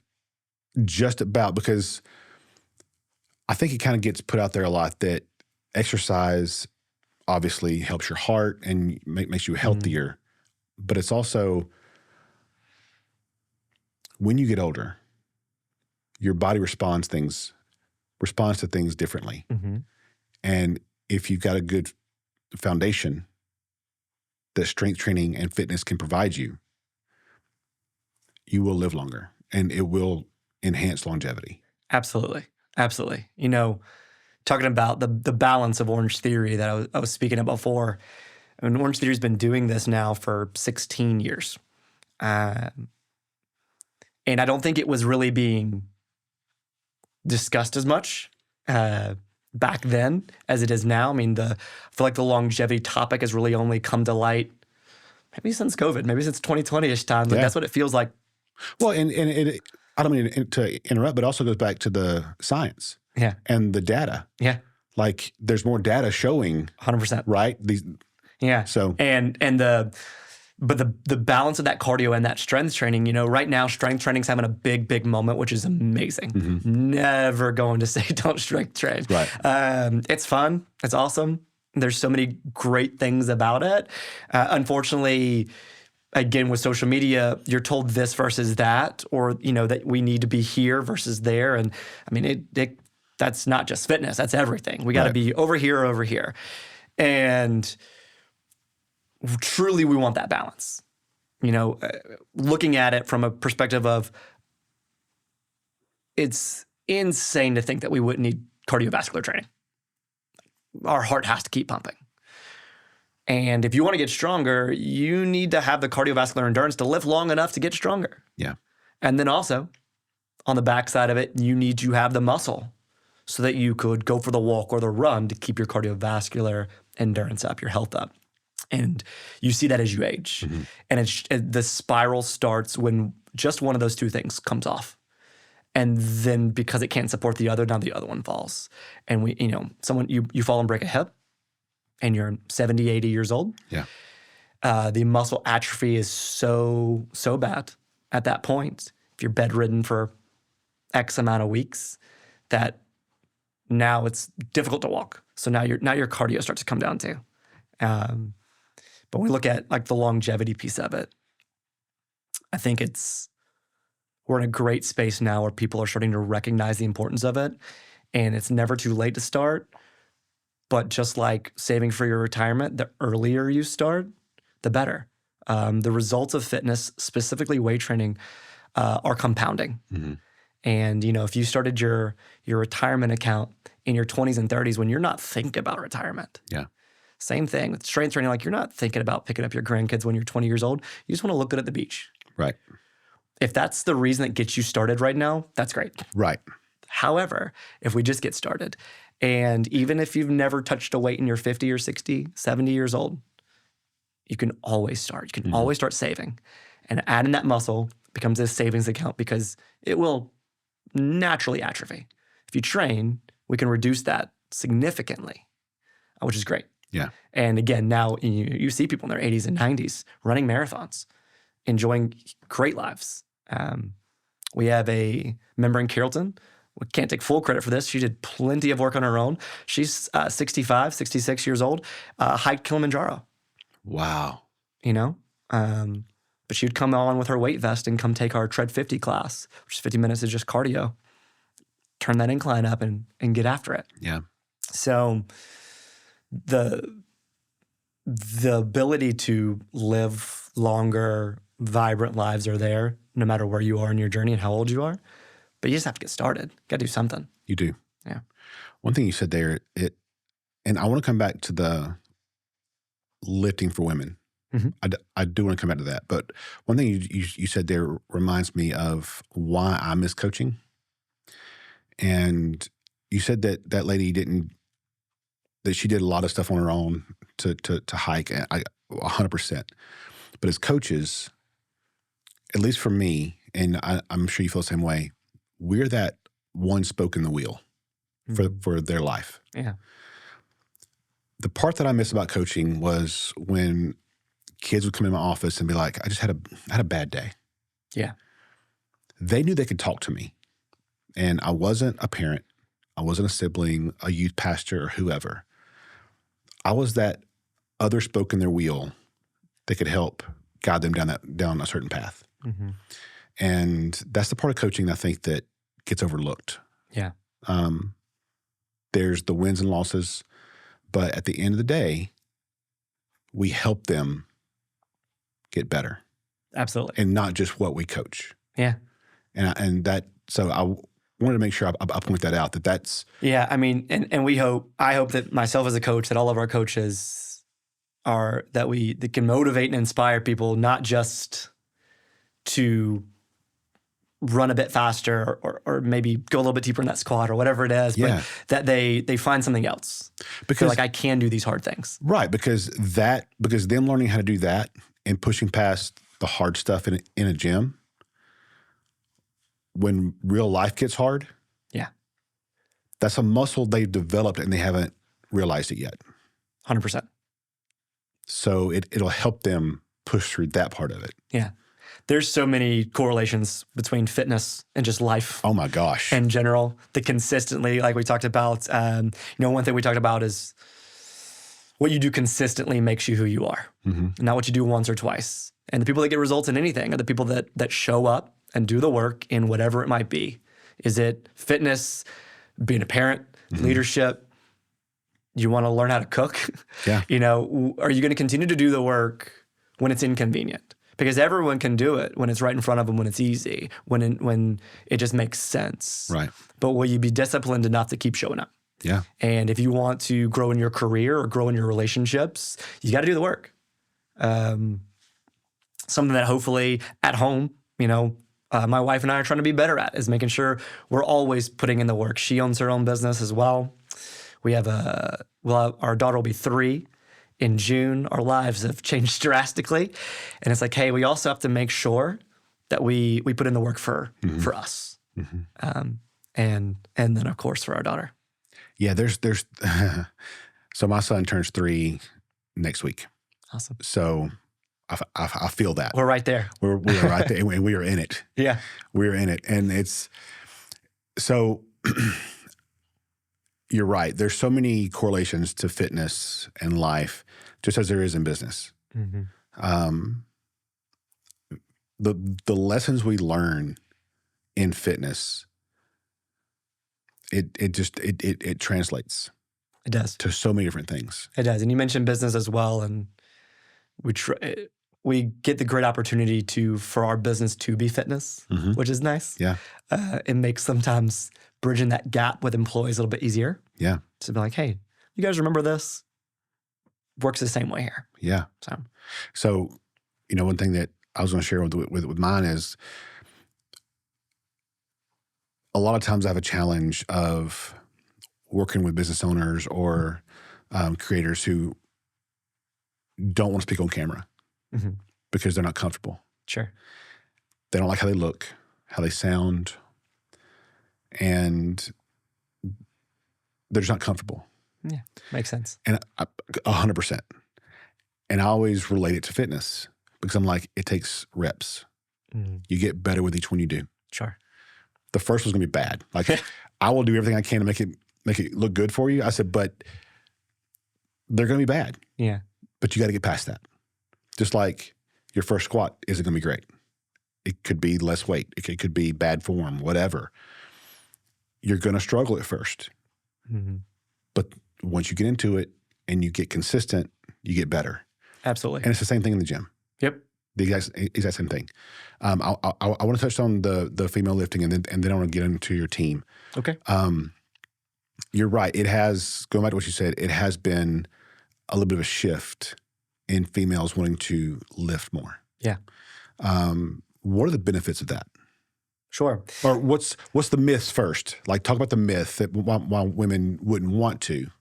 just about, because I think it kind of gets put out there a lot that exercise obviously helps your heart and makes you healthier, but it's also, when you get older, your body responds to things differently. And if you've got a good foundation, that strength training and fitness can provide you, you will live longer and it will enhance longevity. Absolutely. Absolutely. Talking about the balance of Orangetheory that I was speaking of before. I mean, Orangetheory's been doing this now for 16 years. And I don't think it was really being discussed as much back then as it is now. I mean, I feel like the longevity topic has really only come to light maybe since COVID, maybe since 2020-ish time. Like, that's what it feels like. Well, and I don't mean to interrupt, but it also goes back to the science and the data. Yeah. Like there's more data showing 100%. Right? So but the balance of that cardio and that strength training, right now strength training's having a big moment, which is amazing. Mm-hmm. Never going to say don't strength train. Right. It's fun. It's awesome. There's so many great things about it. Unfortunately, again, with social media, you're told this versus that, or, that we need to be here versus there. And I mean, that's not just fitness, that's everything. We got to be over here or over here. And truly, we want that balance. Looking at it from a perspective of, it's insane to think that we wouldn't need cardiovascular training. Our heart has to keep pumping. And if you want to get stronger, you need to have the cardiovascular endurance to live long enough to get stronger. Yeah. And then also, on the backside of it, you need to have the muscle so that you could go for the walk or the run to keep your cardiovascular endurance up, your health up. And you see that as you age. Mm-hmm. And the spiral starts when just one of those two things comes off. And then because it can't support the other, now the other one falls. And you fall and break a hip, and you're 70, 80 years old. Yeah. The muscle atrophy is so bad at that point. If you're bedridden for X amount of weeks, that now it's difficult to walk. So now your cardio starts to come down too. But when we look at like the longevity piece of it, I think we're in a great space now where people are starting to recognize the importance of it, and it's never too late to start. But just like saving for your retirement, the earlier you start, the better. The results of fitness, specifically weight training, are compounding. Mm-hmm. And if you started your retirement account in your 20s and 30s when you're not thinking about retirement. Yeah. Same thing with strength training. Like, you're not thinking about picking up your grandkids when you're 20 years old. You just want to look good at the beach. Right. If that's the reason that gets you started right now, that's great. Right. However, if we just get started, and even if you've never touched a weight and you're 50 or 60, 70 years old, you can always start. You can always start saving. And adding that muscle becomes a savings account because it will naturally atrophy. If you train, we can reduce that significantly, which is great. Yeah. And again, now you see people in their 80s and 90s running marathons, enjoying great lives. We have a member in Carrollton. We can't take full credit for this. She did plenty of work on her own. She's 65, 66 years old, hiked Kilimanjaro. Wow. But she'd come on with her weight vest and come take our Tread 50 class, which is 50 minutes of just cardio, turn that incline up and get after it. Yeah. So the ability to live longer, vibrant lives are there, no matter where you are in your journey and how old you are. But you just have to get started. Got to do something. You do. Yeah. One thing you said there, and I want to come back to the lifting for women. Mm-hmm. I do want to come back to that. But one thing you said there reminds me of why I miss coaching. And you said that lady that she did a lot of stuff on her own to hike. 100%. But as coaches, at least for me, and I'm sure you feel the same way, we're that one spoke in the wheel for their life. Yeah. The part that I miss about coaching was when kids would come in my office and be like, I had a bad day. Yeah. They knew they could talk to me. And I wasn't a parent. I wasn't a sibling, a youth pastor, or whoever. I was that other spoke in their wheel that could help guide them down a certain path. Mm-hmm. And that's the part of coaching I think that gets overlooked. Yeah. There's the wins and losses, but at the end of the day, we help them get better, Absolutely. and not just what we coach. Yeah. So I wanted to make sure I point that out. That's Yeah. I mean, and I hope that myself as a coach, that all of our coaches that can motivate and inspire people, not just to run a bit faster or maybe go a little bit deeper in that squat or whatever it is, Yeah. but that they find something else. because Like, I can do these hard things. right, because them learning how to do that and pushing past the hard stuff in a gym, when real life gets hard, Yeah. that's a muscle they've developed and they haven't realized it yet. 100%. So it'll help them push through that part of it. Yeah. There's so many correlations between fitness and just life Oh my gosh. in general. The consistently, like we talked about, one thing we talked about is what you do consistently makes you who you are, not what you do once or twice. And the people that get results in anything are the people that show up and do the work in whatever it might be. Is it fitness, being a parent, leadership? You want to learn how to cook? Yeah. Are you going to continue to do the work when it's inconvenient? Because everyone can do it when it's right in front of them, when it's easy, when it just makes sense. Right. But will you be disciplined enough to keep showing up? Yeah. And if you want to grow in your career or grow in your relationships, you got to do the work. Something that hopefully at home, my wife and I are trying to be better at is making sure we're always putting in the work. She owns her own business as well. We have our daughter will be 3 in June. Our lives have changed drastically. And it's like, hey, we also have to make sure that we put in the work for us. And then of course for our daughter. Yeah. There's so my son turns 3 next week. Awesome. So I feel that. We're right there. We're right there, and we are in it. Yeah. We're in it. And it's so you're right. There's so many correlations to fitness and life, just as there is in business. The lessons we learn in fitness, it translates It does. to so many different things. It does. And you mentioned business as well. And we get the great opportunity for our business to be fitness, which is nice. Yeah. It makes sometimes bridging that gap with employees a little bit easier. Yeah. To be like, hey, you guys remember this? Works the same way here. Yeah. So, one thing that I was going to share with mine is a lot of times I have a challenge of working with business owners or creators who don't want to speak on camera because they're not comfortable. Sure. They don't like how they look, how they sound, and they're just not comfortable. Yeah, makes sense. And 100%. And I always relate it to fitness because I'm like, it takes reps. You get better with each one you do. Sure. The first one's gonna be bad. Like I will do everything I can to make it look good for you. I said, but they're gonna be bad. Yeah. But you got to get past that. Just like your first squat isn't gonna be great. It could be less weight. It could be bad form, whatever. You're gonna struggle at first. But once you get into it and you get consistent, you get better. Absolutely. And it's the same thing in the gym. Yep. The exact same thing. I want to touch on the female lifting and then I want to get into your team. Okay. You're right. It has, going back to what you said, it has been a little bit of a shift in females wanting to lift more. Yeah. What are the benefits of that? Sure. Or what's the myth first? Like talk about the myth that why women wouldn't want to.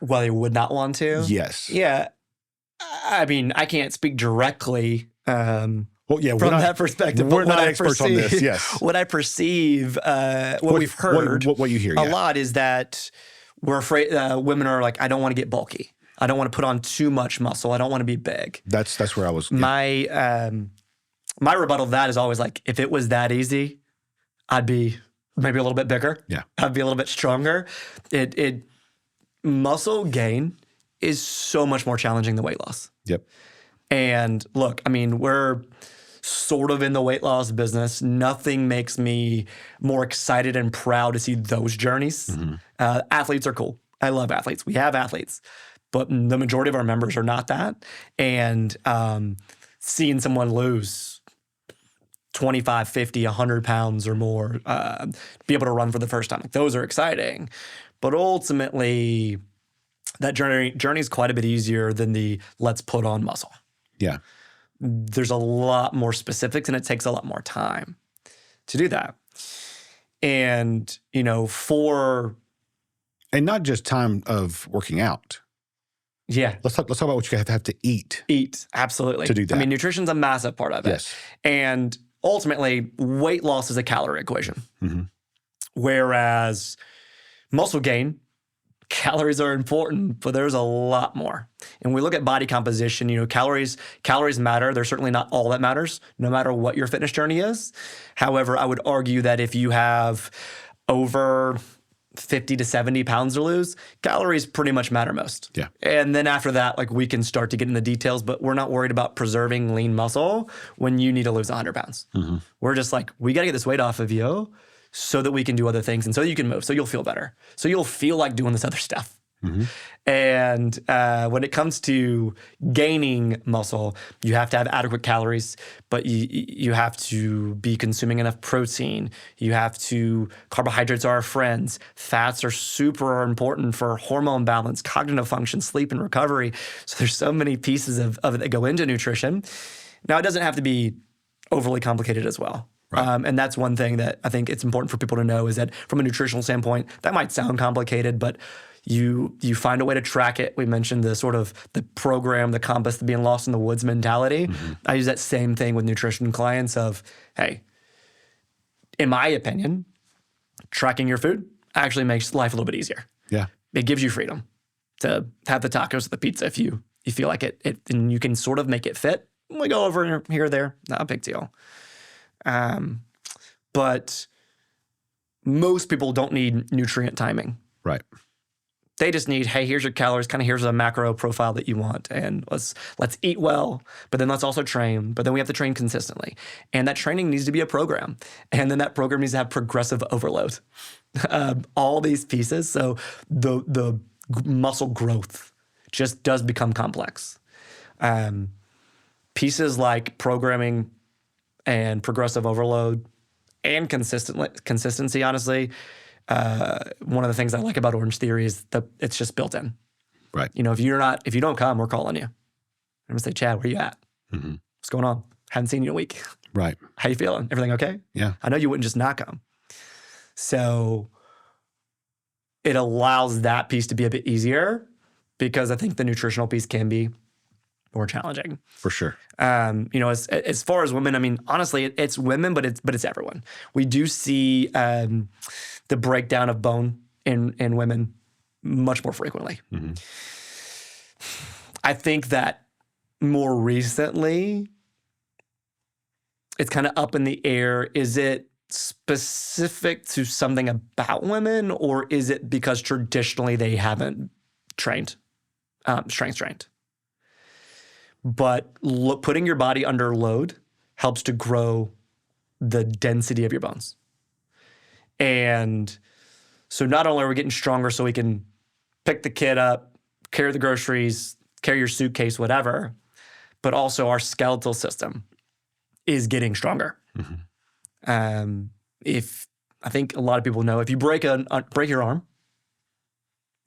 Well, they would not want to? Yes. Yeah. I mean, I can't speak directly Well, yeah, from that perspective. We're but not experts on this. Yes. What I perceive, what we've heard what you hear a lot is that we're afraid, women are like, I don't want to get bulky. I don't want to put on too much muscle. I don't want to be big. That's where I was. Yeah. My rebuttal to that is always like, if it was that easy, I'd be maybe a little bit bigger. Yeah. I'd be a little bit stronger. Muscle gain is so much more challenging than weight loss. Yep. And look, I mean, we're sort of in the weight loss business. Nothing makes me more excited and proud to see those journeys. Athletes are cool. I love athletes. We have athletes, but the majority of our members are not that. And seeing someone lose 25, 50, 100 pounds or more, be able to run for the first time. Like, those are exciting. But ultimately, that journey is quite a bit easier than the let's put on muscle. Yeah. There's a lot more specifics, and it takes a lot more time to do that. And, you know, And not just time of working out. yeah. Let's talk about what you have to eat. Eat, absolutely. To do that. I mean, nutrition's a massive part of it. Yes. And ultimately, weight loss is a calorie equation. Mm-hmm. Whereas muscle gain, calories are important, but there's a lot more. And we look at body composition, you know, calories matter. They're certainly not all that matters, no matter what your fitness journey is. However, I would argue that if you have over 50 to 70 pounds to lose, calories pretty much matter most. Yeah. And then after that, like, we can start to get in the details, but we're not worried about preserving lean muscle when you need to lose 100 pounds. Mm-hmm. We're just like, we got to get this weight off of you so that we can do other things and so you can move, so you'll feel better, so you'll feel like doing this other stuff. Mm-hmm. And when it comes to gaining muscle, you have to have adequate calories, but you have to be consuming enough protein. You have to, carbohydrates are our friends. Fats are super important for hormone balance, cognitive function, sleep, and recovery. So there's so many pieces of it that go into nutrition. Now, it doesn't have to be overly complicated as well. Right. And that's one thing that I think it's important for people to know, is that from a nutritional standpoint, that might sound complicated, but you find a way to track it. We mentioned the sort of the program, the compass, the being lost in the woods mentality. Mm-hmm. I use that same thing with nutrition clients of, hey, in my opinion, tracking your food actually makes life a little bit easier. Yeah. It gives you freedom to have the tacos or the pizza if you feel like it, and you can sort of make it fit. We go over here or there, not a big deal. But most people don't need nutrient timing. Right. They just need, hey, here's your calories, kind of here's a macro profile that you want, and let's eat well, but then let's also train. But then we have to train consistently. And that training needs to be a program. And then that program needs to have progressive overload. All these pieces. So the muscle growth just does become complex. Pieces like programming and progressive overload and consistency, honestly. One of the things I like about Orangetheory is that it's just built in. Right. You know, if you don't come, we're calling you. I'm gonna say, Chad, where you at? Mm-hmm. What's going on? Haven't seen you in a week. Right. How you feeling? Everything okay? Yeah. I know you wouldn't just not come. So it allows that piece to be a bit easier, because I think the nutritional piece can be more challenging. For sure. You know, as far as women, I mean, honestly, it's women, but it's everyone. We do see the breakdown of bone in women much more frequently. Mm-hmm. I think that more recently, it's kind of up in the air. Is it specific to something about women, or is it because traditionally they haven't trained, strength trained? But putting your body under load helps to grow the density of your bones. And so not only are we getting stronger so we can pick the kid up, carry the groceries, carry your suitcase, whatever, but also our skeletal system is getting stronger. Mm-hmm. If I think a lot of people know, if you break your arm,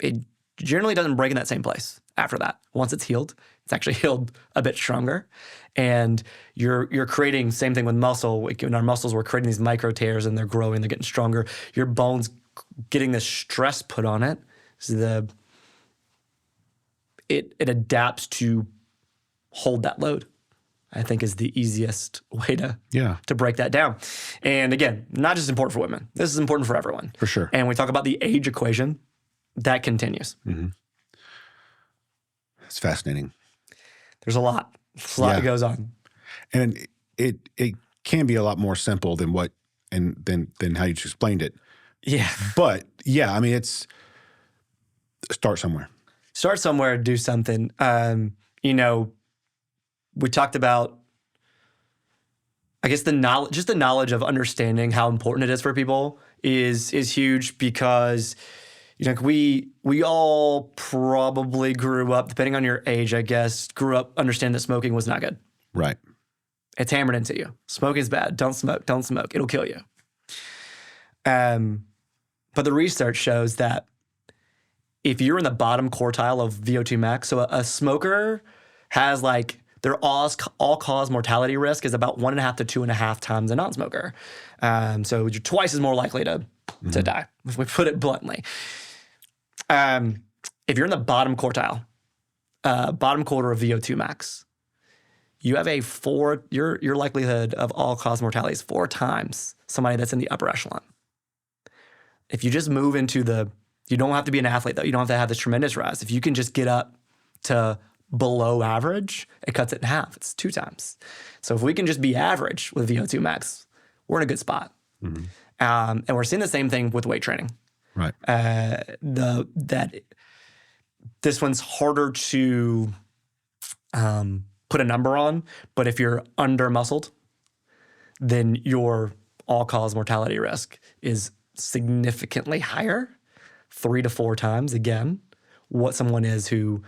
it generally doesn't break in that same place after that. Once it's healed, it's actually healed a bit stronger. And you're creating, same thing with muscle. In our muscles, we're creating these micro tears and they're growing, they're getting stronger. Your bone's getting this stress put on it. So it adapts to hold that load, I think, is the easiest way to break that down. And again, not just important for women. This is important for everyone. For sure. And we talk about the age equation, that continues. Mm-hmm. It's fascinating. There's a lot. There's a lot that goes on. And it can be a lot more simple than than how you just explained it. Yeah. But yeah, I mean, it's start somewhere. Start somewhere, do something. You know, we talked about, I guess, the knowledge of understanding how important it is for people is huge, because you know, we all probably grew up, depending on your age, I guess, grew up understanding that smoking was not good. Right. It's hammered into you. Smoking is bad. Don't smoke. Don't smoke. It'll kill you. But the research shows that if you're in the bottom quartile of VO2 max, so a smoker has like their all-cause mortality risk is about 1.5 to 2.5 times a non-smoker. So you're twice as more likely to die, if we put it bluntly. If you're in the bottom quartile, bottom quarter of VO2 max, you have your likelihood of all-cause mortality is 4 times somebody that's in the upper echelon. If you just move into you don't have to be an athlete though. You don't have to have this tremendous rise. If you can just get up to below average, it cuts it in half. It's 2 times. So if we can just be average with VO2 max, we're in a good spot. And we're seeing the same thing with weight training. Right. This one's harder to put a number on, but if you're under-muscled, then your all-cause mortality risk is significantly higher, 3 to 4 times, again, what someone is who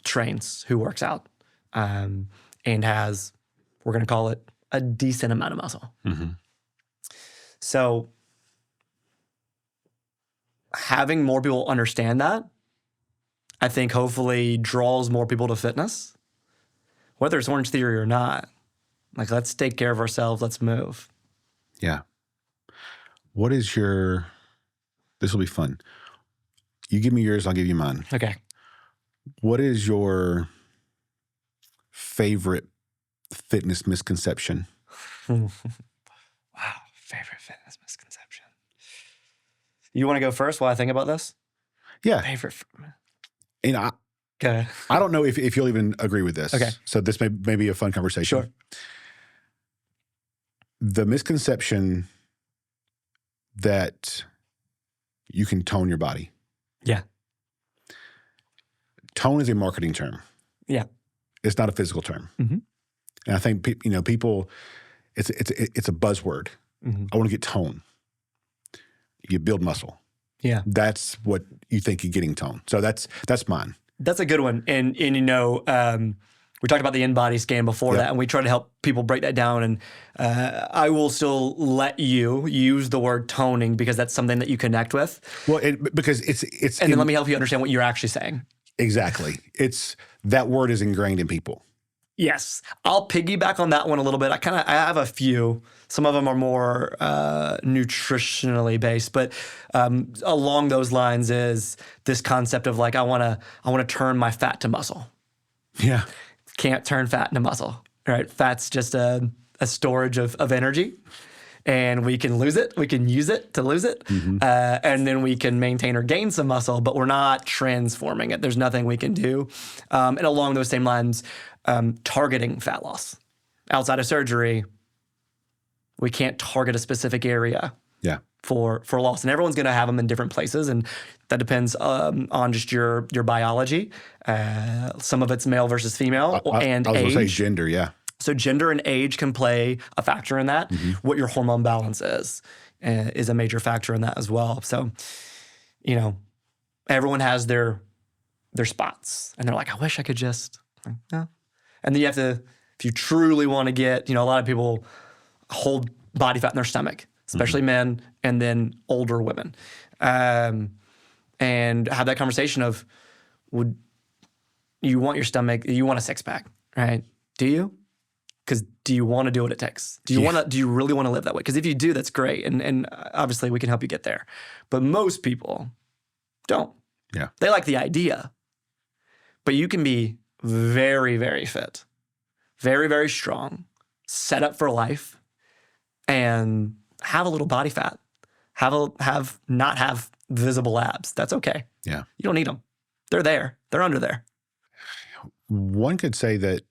trains, who works out, and has, we're going to call it, a decent amount of muscle. So having more people understand that, I think hopefully draws more people to fitness, whether it's Orangetheory or not. Like, let's take care of ourselves. Let's move. Yeah. What is this will be fun. You give me yours, I'll give you mine. Okay. What is your favorite fitness misconception? Wow. Favorite fitness misconception. You want to go first while I think about this? Yeah. Favorite. And I don't know if you'll even agree with this. Okay. So this may be a fun conversation. Sure. The misconception that you can tone your body. Yeah. Tone is a marketing term. Yeah. It's not a physical term. And I think people, it's a buzzword. I want to get tone. You build muscle. Yeah. That's what you think you're getting tone. So that's mine. That's a good one. And we talked about the in-body scan before that, and we try to help people break that down. And I will still let you use the word toning because that's something that you connect with. Well, because it's and then let me help you understand what you're actually saying. Exactly. That word is ingrained in people. Yes. I'll piggyback on that one a little bit. I have a few. Some of them are more nutritionally based, but along those lines is this concept of like, I want to turn my fat to muscle. Yeah. Can't turn fat into muscle, right? Fat's just a storage of energy, and we can lose it. We can use it to lose it, and then we can maintain or gain some muscle, but we're not transforming it. There's nothing we can do. And along those same lines, targeting fat loss. Outside of surgery, we can't target a specific area for loss. And everyone's going to have them in different places, and that depends on just your biology. Some of it's male versus female and I was age. going to say gender, yeah. So gender and age can play a factor in that. What your hormone balance is a major factor in that as well. So, everyone has their spots, and they're like, I wish I could just, no. And then you have to, if you truly want to get, a lot of people hold body fat in their stomach, especially men, and then older women, and have that conversation of, would you want your stomach, you want a 6-pack, right? Do you? Because do you want to do what it takes? Do you really want to live that way? Because if you do, that's great. And obviously we can help you get there. But most people don't. Yeah. They like the idea. But you can be very, very fit, very, very strong, set up for life, and have a little body fat, not have visible abs. That's okay. Yeah. You don't need them. They're there. They're under there. One could say that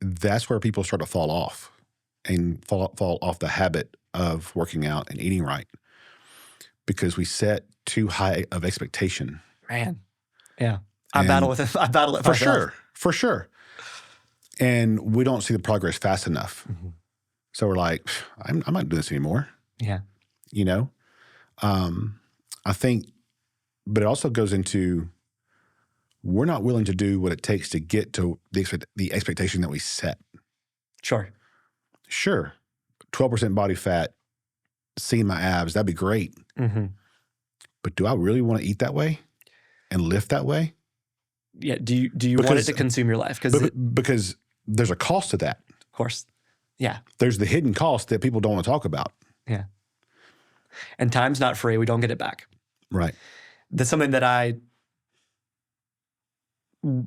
that's where people start to fall off and fall off the habit of working out and eating right, because we set too high of expectation. Man. Yeah. I battle it For sure. And we don't see the progress fast enough. So we're like, I'm not doing this anymore. Yeah. I think, but it also goes into, we're not willing to do what it takes to get to the expectation that we set. Sure. Sure, 12% body fat, seeing my abs, that'd be great. Mm-hmm. But do I really want to eat that way and lift that way? Yeah. Do you want it to consume your life? Because there's a cost to that. Of course. Yeah. There's the hidden cost that people don't want to talk about. Yeah. And time's not free. We don't get it back. Right. That's something that I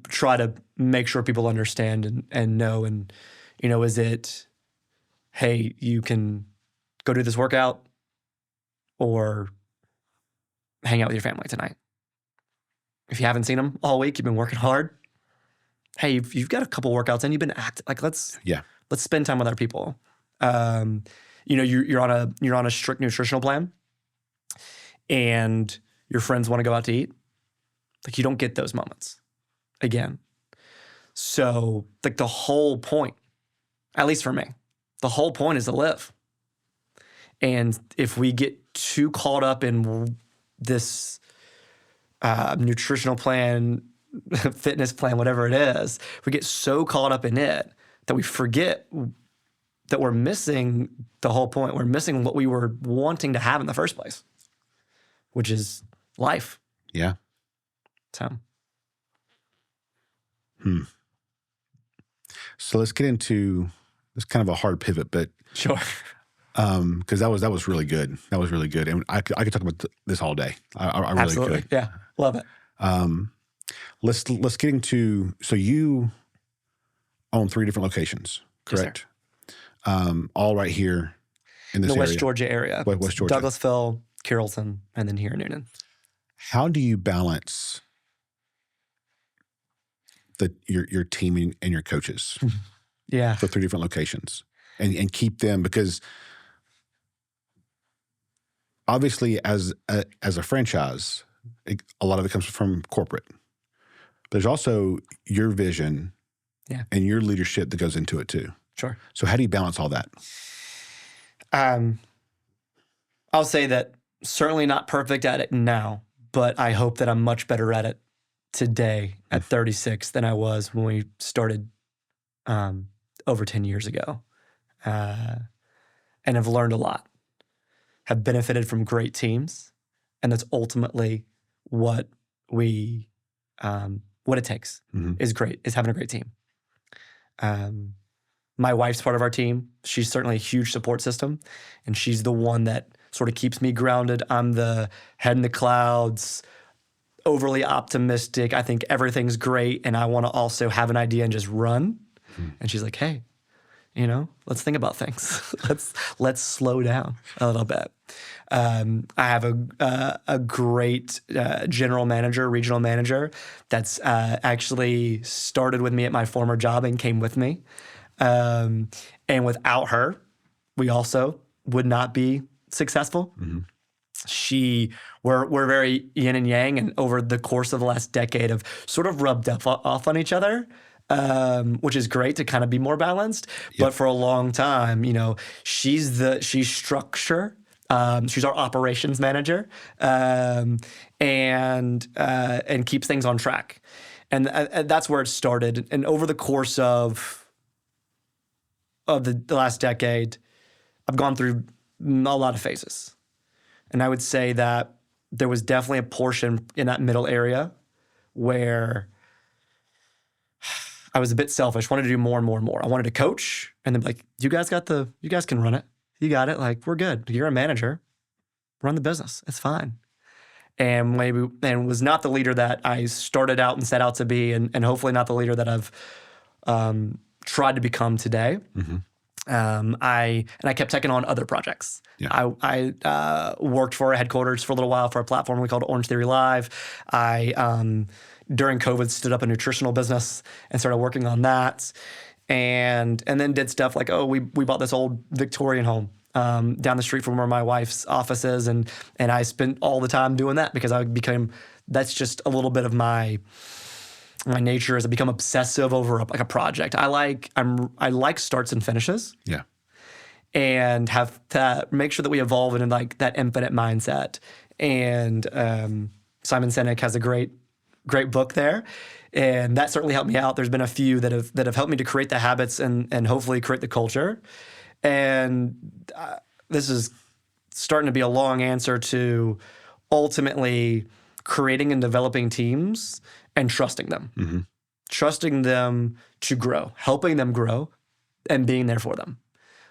try to make sure people understand and know. And, is it, hey, you can go do this workout or hang out with your family tonight. If you haven't seen them all week, you've been working hard. Hey, you've got a couple workouts and you've been active. Like let's spend time with our people. You're on a strict nutritional plan, and your friends want to go out to eat. Like you don't get those moments again. So like the whole point, at least for me, the whole point is to live. And if we get too caught up in this nutritional plan, fitness plan, whatever it is, we get so caught up in it that we forget that we're missing the whole point. We're missing what we were wanting to have in the first place, which is life. Yeah. So. So let's get into this kind of a hard pivot, but Sure. Because that was really good. That was really good, and I could talk about this all day. I really Absolutely. could. Yeah, love it. Let's get into. So you own 3 different locations, correct? Yes, all right here in this the area. West Georgia area. West Georgia. Douglasville, Carrollton, and then here in Newnan. How do you balance your team and your coaches? Yeah. For 3 different locations, and keep them, because obviously as a franchise, a lot of it comes from corporate. There's also your vision and your leadership that goes into it too. Sure. So how do you balance all that? I'll say that certainly not perfect at it now, but I hope that I'm much better at it today at 36 than I was when we started over 10 years ago. And have learned a lot, have benefited from great teams. And that's ultimately what it takes is having a great team. My wife's part of our team. She's certainly a huge support system, and she's the one that sort of keeps me grounded. I'm the head in the clouds, overly optimistic. I think everything's great, and I want to also have an idea and just run. And she's like, hey, let's think about things. let's slow down a little bit. I have a great general manager, regional manager that's actually started with me at my former job and came with me. And without her, we also would not be successful. We're very yin and yang, and over the course of the last decade have sort of rubbed off on each other. Which is great to kind of be more balanced. Yep. But for a long time, she's structure. She's our operations manager, and keeps things on track. And that's where it started. And over the course of the last decade, I've gone through a lot of phases. And I would say that there was definitely a portion in that middle area where I was a bit selfish, wanted to do more and more and more. I wanted to coach, and then like, you guys can run it. You got it. Like, we're good. You're a manager. Run the business. It's fine. And was not the leader that I started out and set out to be, and hopefully not the leader that I've tried to become today. I kept taking on other projects. Yeah. I worked for a headquarters for a little while for a platform we called Orangetheory Live. I during COVID stood up a nutritional business and started working on that, and then did stuff like, we bought this old Victorian home down the street from where my wife's office is, and I spent all the time doing that because that's just a little bit of my nature is I become obsessive over a project. I like starts and finishes. Yeah. And have to make sure that we evolve into like that infinite mindset. And Simon Sinek has a great great book there. And that certainly helped me out. There's been a few that have helped me to create the habits and hopefully create the culture. And this is starting to be a long answer to ultimately creating and developing teams and trusting them. Mm-hmm. Trusting them to grow, helping them grow, and being there for them.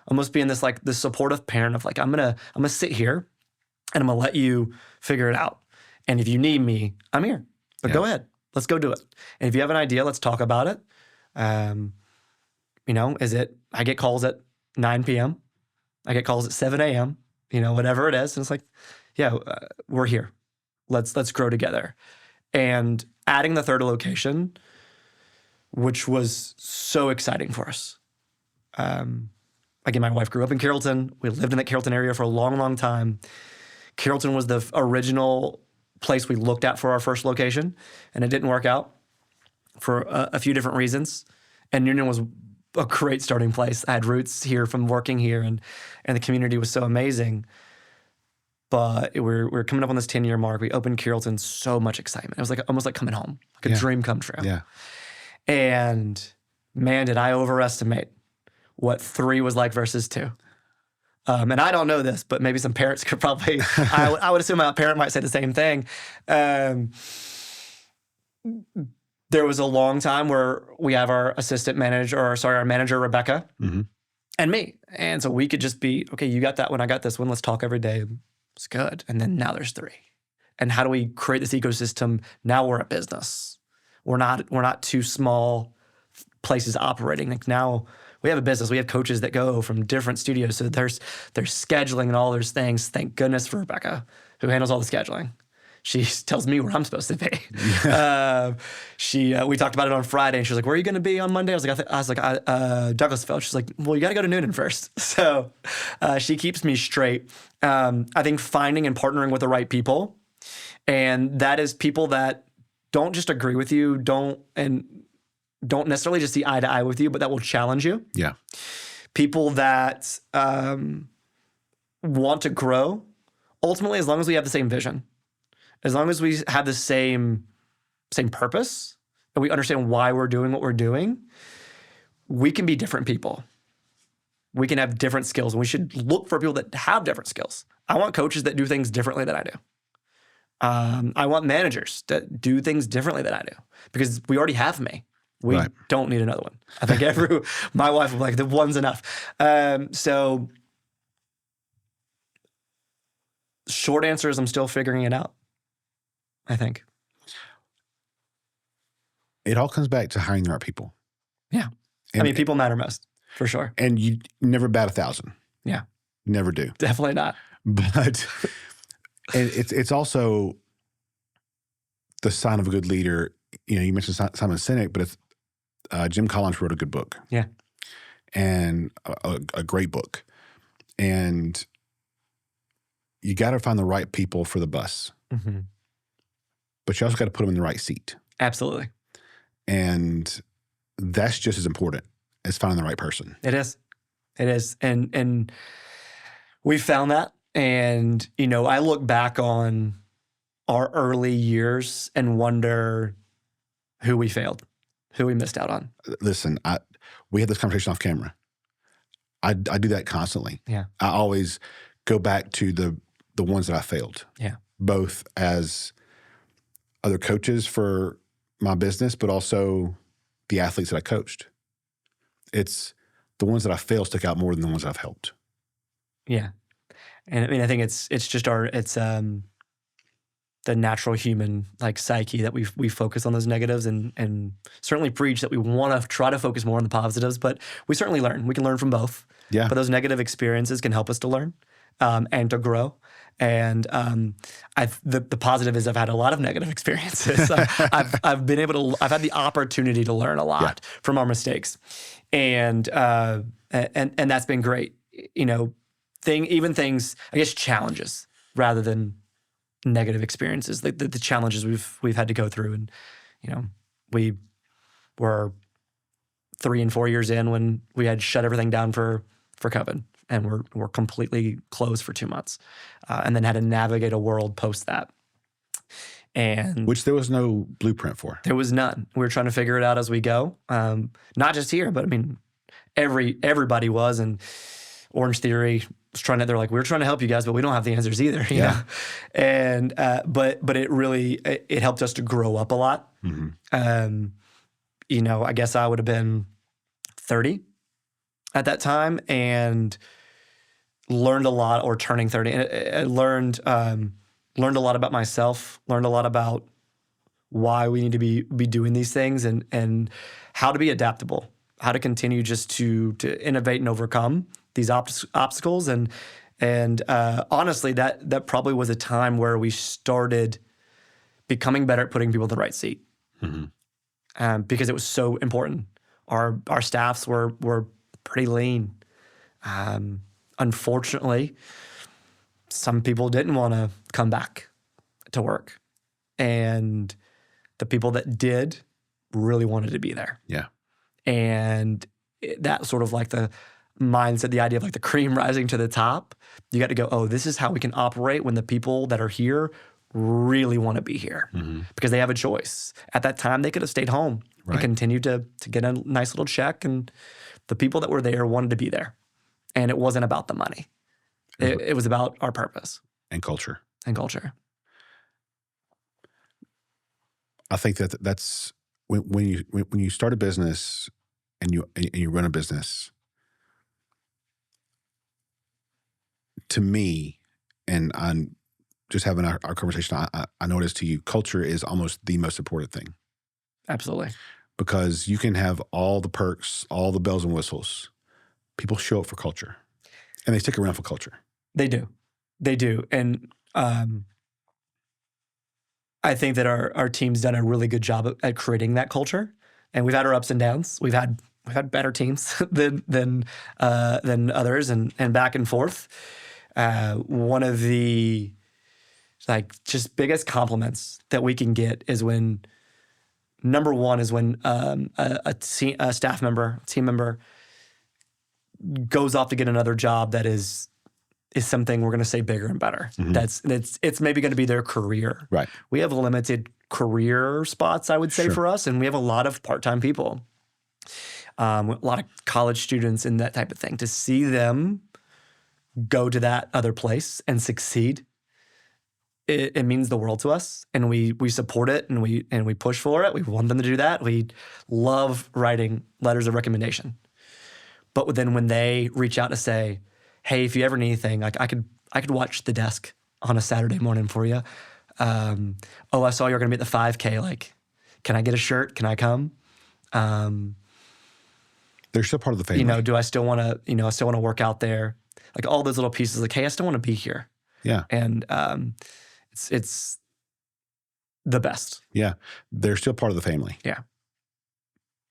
Almost being this supportive parent of like, I'm gonna sit here and I'm gonna let you figure it out. And if you need me, I'm here. But go ahead. Let's go do it. And if you have an idea, let's talk about it. I get calls at 9 p.m. I get calls at 7 a.m., whatever it is. And it's like, we're here. Let's grow together. And adding the third location, which was so exciting for us. Again, my wife grew up in Carrollton. We lived in that Carrollton area for a long, long time. Carrollton was the original place we looked at for our first location, and it didn't work out for a few different reasons. And Newnan was a great starting place. I had roots here from working here, and the community was so amazing. But we're coming up on this 10-year mark. We opened Carrollton, so much excitement. It was almost like coming home, like a dream come true. Yeah. And man, did I overestimate what 3 was like versus 2. And I don't know this, but maybe some parents could probably, I would assume a parent might say the same thing. There was a long time where we have our our manager, Rebecca, Mm-hmm. and me. And so we could just be, okay, you got that one, I got this one, let's talk every day. It's good. And then now there's 3. And how do we create this ecosystem? Now we're a business. We're not 2 small places operating. Like now we have a business. We have coaches that go from different studios. So there's scheduling and all those things. Thank goodness for Rebecca, who handles all the scheduling. She tells me where I'm supposed to be. We talked about it on Friday, and she was like, "Where are you going to be on Monday?" I was like, Douglasville. She's like, "Well, you got to go to Newnan first." So she keeps me straight. I think finding and partnering with the right people, and that is people that don't just agree with you, don't necessarily just see eye to eye with you, but that will challenge you. Yeah. People that want to grow. Ultimately, as long as we have the same vision, as long as we have the same purpose, and we understand why we're doing what we're doing, we can be different people. We can have different skills, and we should look for people that have different skills. I want coaches that do things differently than I do. I want managers that do things differently than I do, because we already have me. We don't need another one. I think my wife will be like, the one's enough. So short answer is I'm still figuring it out, I think. It all comes back to hiring the right people. Yeah. And, people matter most, for sure. And you never bat 1,000. Yeah. Never do. Definitely not. But it's also the sign of a good leader. You mentioned Simon Sinek, but it's Jim Collins wrote a good book. Yeah. And a great book. And you got to find the right people for the bus. Mm-hmm. But you also got to put them in the right seat. Absolutely. And that's just as important as finding the right person. It is. And we found that. And, I look back on our early years and wonder who we failed, who we missed out on. Listen, we had this conversation off camera. I do that constantly. Yeah. I always go back to the ones that I failed. Yeah. Both as other coaches for my business, but also the athletes that I coached. It's the ones that I failed stick out more than the ones I've helped. Yeah. And I think it's just the natural human psyche that we focus on those negatives and certainly preach that we want to try to focus more on the positives, but we certainly learn. We can learn from both. Yeah. But those negative experiences can help us to learn and to grow. And the positive is I've had a lot of negative experiences. I've had the opportunity to learn a lot from our mistakes, and that's been great. Even things, I guess, challenges rather than negative experiences, the challenges we've had to go through. And, we were 3 and 4 years in when we had shut everything down for COVID, and we're completely closed for 2 months, and then had to navigate a world post that. And Which there was no blueprint for. there was none. We were trying to figure it out as we go. Not just here, but I mean, everybody was. And Orangetheory was trying to, they're like, we're trying to help you guys, but we don't have the answers either. You know? And, but it really, it helped us to grow up a lot. You know, I guess I would have been 30 at that time and learned a lot, or turning 30. And I learned a lot about myself, learned a lot about why we need to be doing these things, and how to be adaptable, how to continue just to innovate and overcome these obstacles. And honestly, that probably was a time where we started becoming better at putting people in the right seat, because it was so important. Our staffs were pretty lean. Unfortunately, some people didn't want to come back to work, and the people that did really wanted to be there. Yeah. And that sort of like the mindset, the idea of like the cream rising to the top, you got to go, oh, this is how we can operate when the people that are here really want to be here, because they have a choice. At that time, they could have stayed home and continued to get a nice little check, and the people that were there wanted to be there. And it wasn't about the money. It was about our purpose. And culture. And culture. I think that's when you start a business and you run a business, to me, and I'm just having our conversation, I noticed to you, culture is almost the most important thing. Absolutely. Because you can have all the perks, all the bells and whistles. People show up for culture, and they stick around for culture. They do. They do. And I think that our team's done a really good job at creating that culture. And we've had our ups and downs. We've had better teams than others, and back and forth. One of the just biggest compliments that we can get is when, number one is when a staff member, team member goes off to get another job that is something we're going to say bigger and better. It's maybe going to be their career. Right. We have limited career spots, I would say, for us, and we have a lot of part-time people, a lot of college students and that type of thing. To see them go to that other place and succeed, it means the world to us, and we support it, and we push for it. We want them to do that. We love writing letters of recommendation. But then when they reach out to say, hey, if you ever need anything, like I could watch the desk on a Saturday morning for you. Oh, I saw you're going to be at the 5K. Like, can I get a shirt? Can I come? They're still part of the family. You know, do I still want to, work out there? Like all those little pieces, like, hey, I still want to be here. Yeah. And it's the best. Yeah. They're still part of the family. Yeah.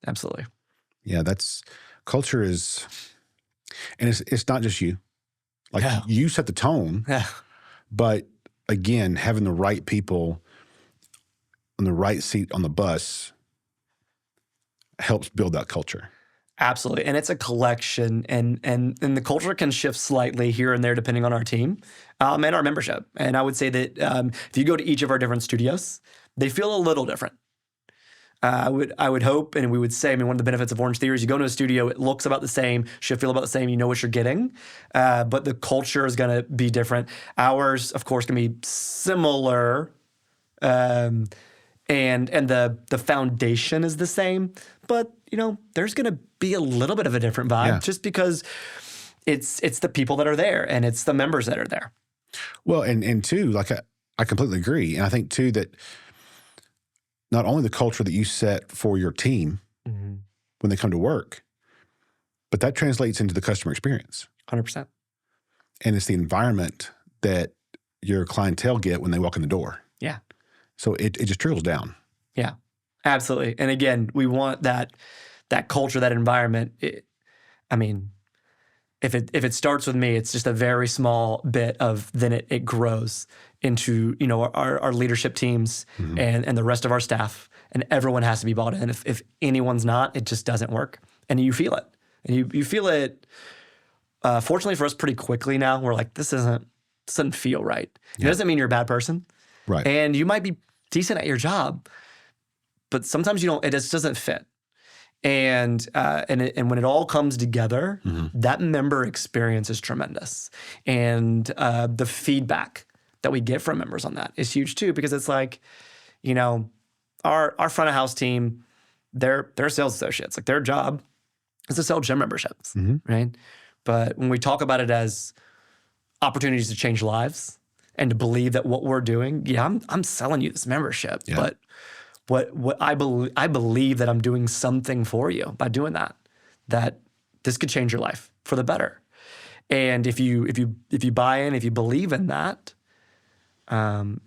Absolutely. Yeah. Culture is, and it's not just you. Like you set the tone, but again, having the right people on the right seat on the bus helps build that culture. Absolutely. And it's a collection, and the culture can shift slightly here and there depending on our team and our membership. And I would say that if you go to each of our different studios, they feel a little different. I would hope, and we would say, I mean, one of the benefits of Orangetheory is you go to a studio, it looks about the same, should feel about the same, you know what you're getting, but the culture is going to be different. Ours, of course, can be similar, and the foundation is the same, but there's going to be a little bit of a different vibe just because it's the people that are there and it's the members that are there. Well, and two, like I completely agree, and I think too that not only the culture that you set for your team when they come to work, but that translates into the customer experience. 100%. And it's the environment that your clientele get when they walk in the door. Yeah. So it just trickles down. Yeah, absolutely. And again, we want that culture, that environment. If it starts with me, it's just a very small bit of, then it grows into, our leadership teams and the rest of our staff, and everyone has to be bought in. If anyone's not, it just doesn't work. And you feel it. And you feel it, fortunately for us, pretty quickly now. We're like, this doesn't feel right. It doesn't mean you're a bad person. Right. And you might be decent at your job, but sometimes it just doesn't fit. And when it all comes together, that member experience is tremendous. And the feedback that we get from members on that is huge too, because it's like, our front of house team, they're sales associates. Like their job is to sell gym memberships, right? But when we talk about it as opportunities to change lives and to believe that what we're doing, I'm selling you this membership, but what I believe that I'm doing something for you by doing that this could change your life for the better. And if you buy in, if you believe in that,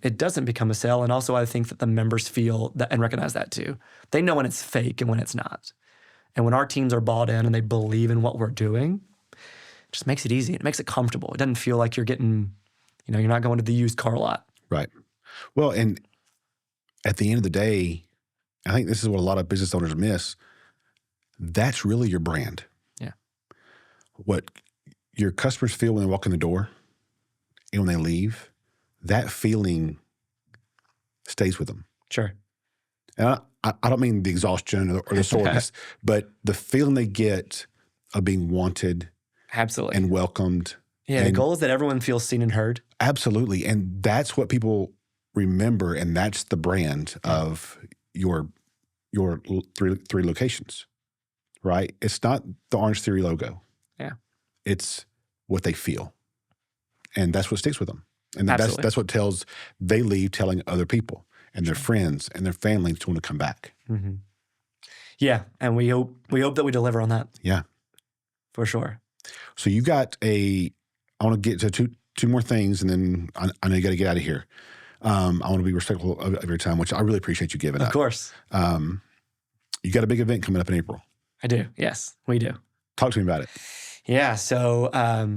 it doesn't become a sale. And also I think that the members feel that and recognize that too. They know when it's fake and when it's not. And when our teams are bought in and they believe in what we're doing, it just makes it easy. It makes it comfortable. It doesn't feel like you're getting, you're not going to the used car lot. Right. Well, and at the end of the day, I think this is what a lot of business owners miss. That's really your brand. Yeah. What your customers feel when they walk in the door and when they leave, that feeling stays with them. Sure. And I don't mean the exhaustion or the soreness, but the feeling they get of being wanted, absolutely, and welcomed. Yeah, the goal is that everyone feels seen and heard. Absolutely. And that's what people remember, and that's the brand of your three locations, right? It's not the Orangetheory logo. Yeah. It's what they feel. And that's what sticks with them. And Absolutely. that's what they leave telling other people and their friends and their families to want to come back. Mm-hmm. Yeah, and we hope that we deliver on that. Yeah. For sure. So you got I want to get to two more things, and then I know you got to get out of here. I want to be respectful of your time, which I really appreciate you giving up. Of course. You got a big event coming up in April. I do. Yes, we do. Talk to me about it. Yeah. So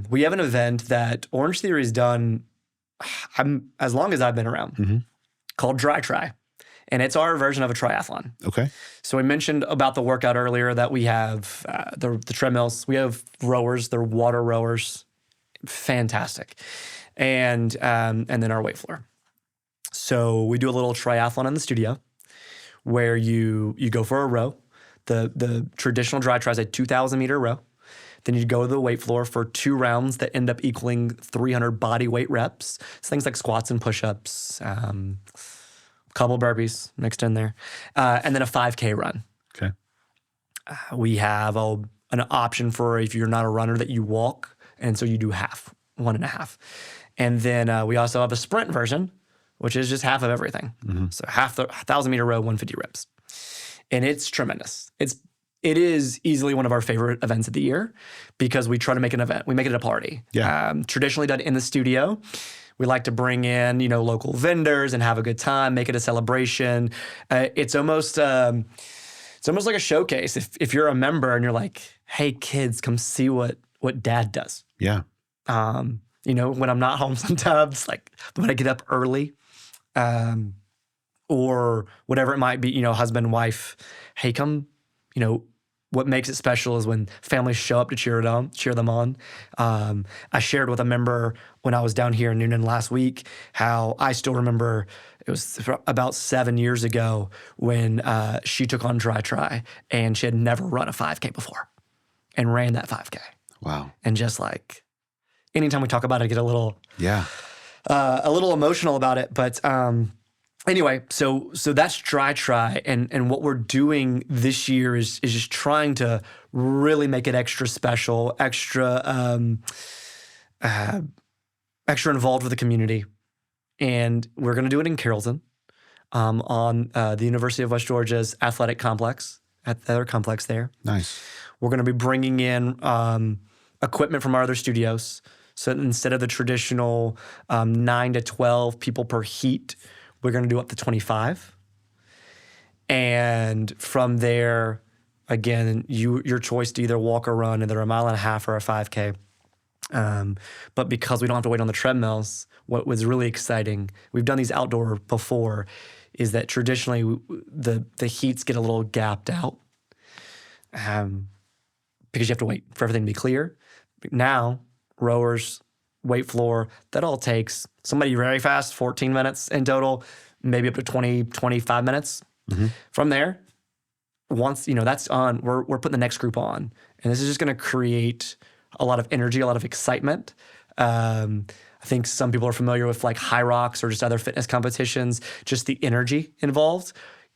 we have an event that Orangetheory has done as long as I've been around, called Dry Try. And it's our version of a triathlon. Okay. So we mentioned about the workout earlier that we have the treadmills. We have rowers. They're water rowers. Fantastic. And then our weight floor. So we do a little triathlon in the studio where you go for a row. The traditional dry try is a 2,000 meter row. Then you go to the weight floor for 2 rounds that end up equaling 300 body weight reps. It's things like squats and push-ups, a couple burpees mixed in there, and then a 5K run. Okay. We have an option for if you're not a runner that you walk, and so you do half, 1.5. And then we also have a sprint version, which is just half of everything. So half the 1,000 meter row, 150 reps. And it's tremendous. It is easily one of our favorite events of the year because we try to make an event. We make it a party. Yeah. Traditionally done in the studio. We like to bring in, local vendors and have a good time, make it a celebration. It's almost like a showcase. If you're a member and you're like, hey, kids, come see what dad does. Yeah. When I'm not home sometimes, like when I get up early, or whatever it might be, husband, wife, hey, come, what makes it special is when families show up to cheer them on. I shared with a member when I was down here in Newnan last week how I still remember it was about 7 years ago when she took on Dry Try and she had never run a 5K before and ran that 5K. Wow. And just like anytime we talk about it, I get a little emotional about it. But anyway, so that's Dry Try, and what we're doing this year is just trying to really make it extra special, extra involved with the community, and we're going to do it in Carrollton, on the University of West Georgia's athletic complex at their complex there. Nice. We're going to be bringing in equipment from our other studios, so instead of the traditional 9 to 12 people per heat, we're going to do up to 25. And from there, again, your choice to either walk or run, either 1.5 miles or a 5K. But because we don't have to wait on the treadmills, what was really exciting, we've done these outdoor before, is that traditionally the heats get a little gapped out because you have to wait for everything to be clear. Now, rowers, weight floor, that all takes somebody very fast, 14 minutes in total, maybe up to 20, 25 minutes. From there, once, that's on, we're putting the next group on. And this is just going to create a lot of energy, a lot of excitement. I think some people are familiar with like High Rocks or just other fitness competitions, just the energy involved,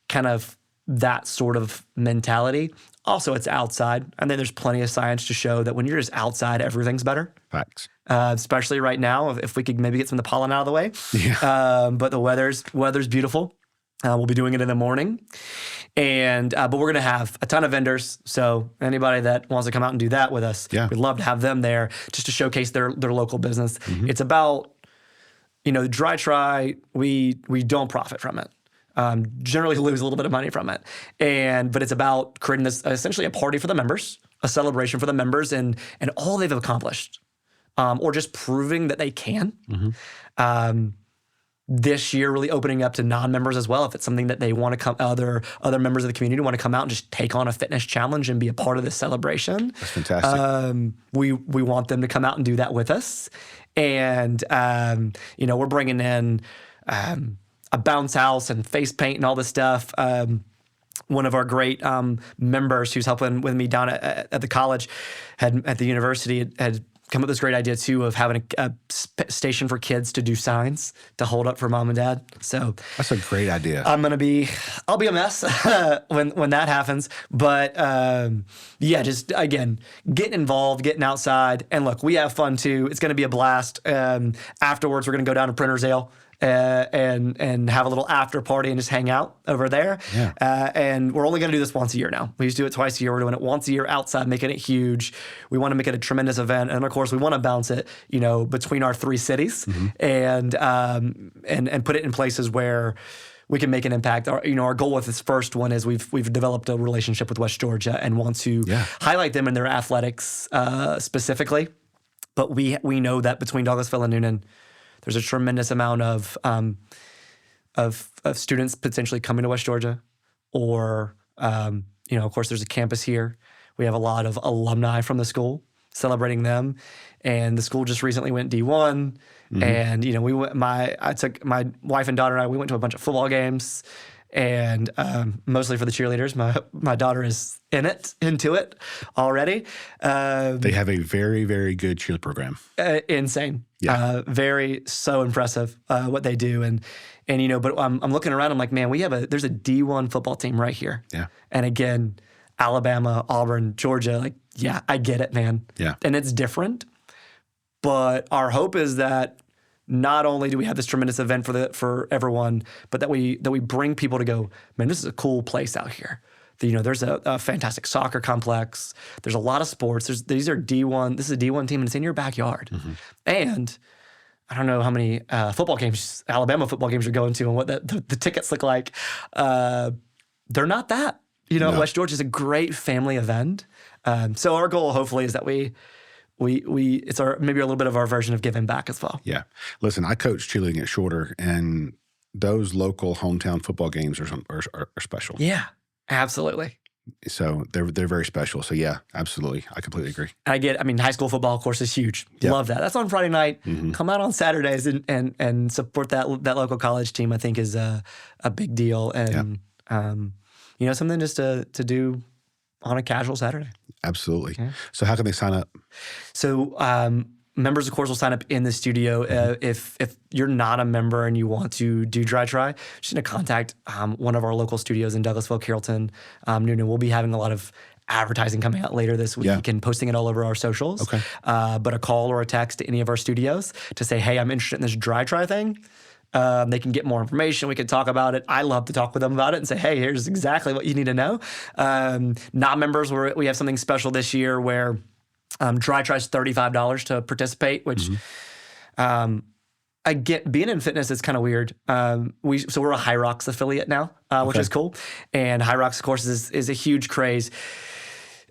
kind of that sort of mentality. Also, it's outside. I think there's plenty of science to show that when you're just outside, everything's better. Facts. Especially right now, if we could maybe get some of the pollen out of the way. Yeah. But the weather's beautiful. We'll be doing it in the morning. And but we're going to have a ton of vendors. So anybody that wants to come out and do that with us, we'd love to have them there just to showcase their local business. It's about, dry try, we don't profit from it. Generally lose a little bit of money from it. But it's about creating this essentially a party for the members, a celebration for the members and all they've accomplished. Or just proving that they can. This year really opening up to non-members as well. If it's something that they want to come, other members of the community want to come out and just take on a fitness challenge and be a part of this celebration. That's fantastic. We want them to come out and do that with us. And, we're bringing in a bounce house and face paint and all this stuff. One of our great members who's helping with me down at the college, at the university, had come up with this great idea too of having a station for kids to do signs to hold up for mom and dad. So that's a great idea. I'll be a mess when that happens. But just again, getting involved, getting outside, and look, we have fun too. It's going to be a blast. Afterwards, we're going to go down to Printer's Ale. And have a little after party and just hang out over there. Yeah. And we're only going to do this once a year now. We used to do it twice a year. We're doing it once a year outside, making it huge. We want to make it a tremendous event. And of course, we want to bounce it, between our 3 cities and put it in places where we can make an impact. Our goal with this first one is we've developed a relationship with West Georgia and want to highlight them in their athletics specifically. But we know that between Douglasville and Newnan, there's a tremendous amount of students potentially coming to West Georgia, or of course, there's a campus here. We have a lot of alumni from the school celebrating them, and the school just recently went D1. And we went. I took my wife and daughter and I. We went to a bunch of football games, and mostly for the cheerleaders. My daughter is into it already. They have a very, very good cheerleader program. Insane. Yeah. So impressive what they do. And but I'm looking around, I'm like, man, there's a D1 football team right here. Yeah. And again, Alabama, Auburn, Georgia, I get it, man. Yeah. And it's different. But our hope is that not only do we have this tremendous event for everyone, but that we bring people to go, man, this is a cool place out here. There's a fantastic soccer complex. There's a lot of sports. These are D1. This is a D1 team, and it's in your backyard. And I don't know how many Alabama football games you're going to and what the tickets look like. They're not that. No. West Georgia is a great family event. So our goal, hopefully, is that we it's maybe a little bit of our version of giving back as well. Yeah. Listen, I coach cheerleading at Shorter, and those local hometown football games are special. Yeah, absolutely. So they're very special. So yeah, absolutely. I completely agree. High school football, of course, is huge. Yep. Love that. That's on Friday night. Come out on Saturdays and support that local college team, I think is a big deal. And, something just to do on a casual Saturday. Absolutely. Yeah. So how can they sign up? So members, of course, will sign up in the studio. If you're not a member and you want to do dry try, just going to contact one of our local studios in Douglasville, Carrollton, Newnan. We'll be having a lot of advertising coming out later this week and posting it all over our socials. Okay. But a call or a text to any of our studios to say, hey, I'm interested in this dry try thing. They can get more information. We can talk about it. I love to talk with them about it and say, hey, here's exactly what you need to know. Non-members, we have something special this year where dry try is $35 to participate, which being in fitness is kind of weird. We're a High Rocks affiliate now, which is cool. And High Rocks, of course, is a huge craze.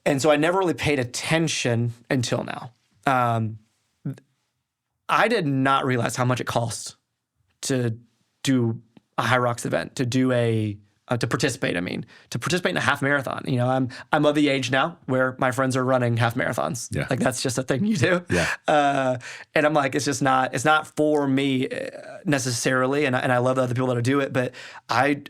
And so I never really paid attention until now. I did not realize how much it costs to do a High Rocks event, to do a to participate. I mean, to participate in a half marathon. You know, I'm of the age now where my friends are running half marathons. Yeah. Like that's just a thing you do. Yeah. And I'm like, it's not for me necessarily. And I love the other people that do it, but I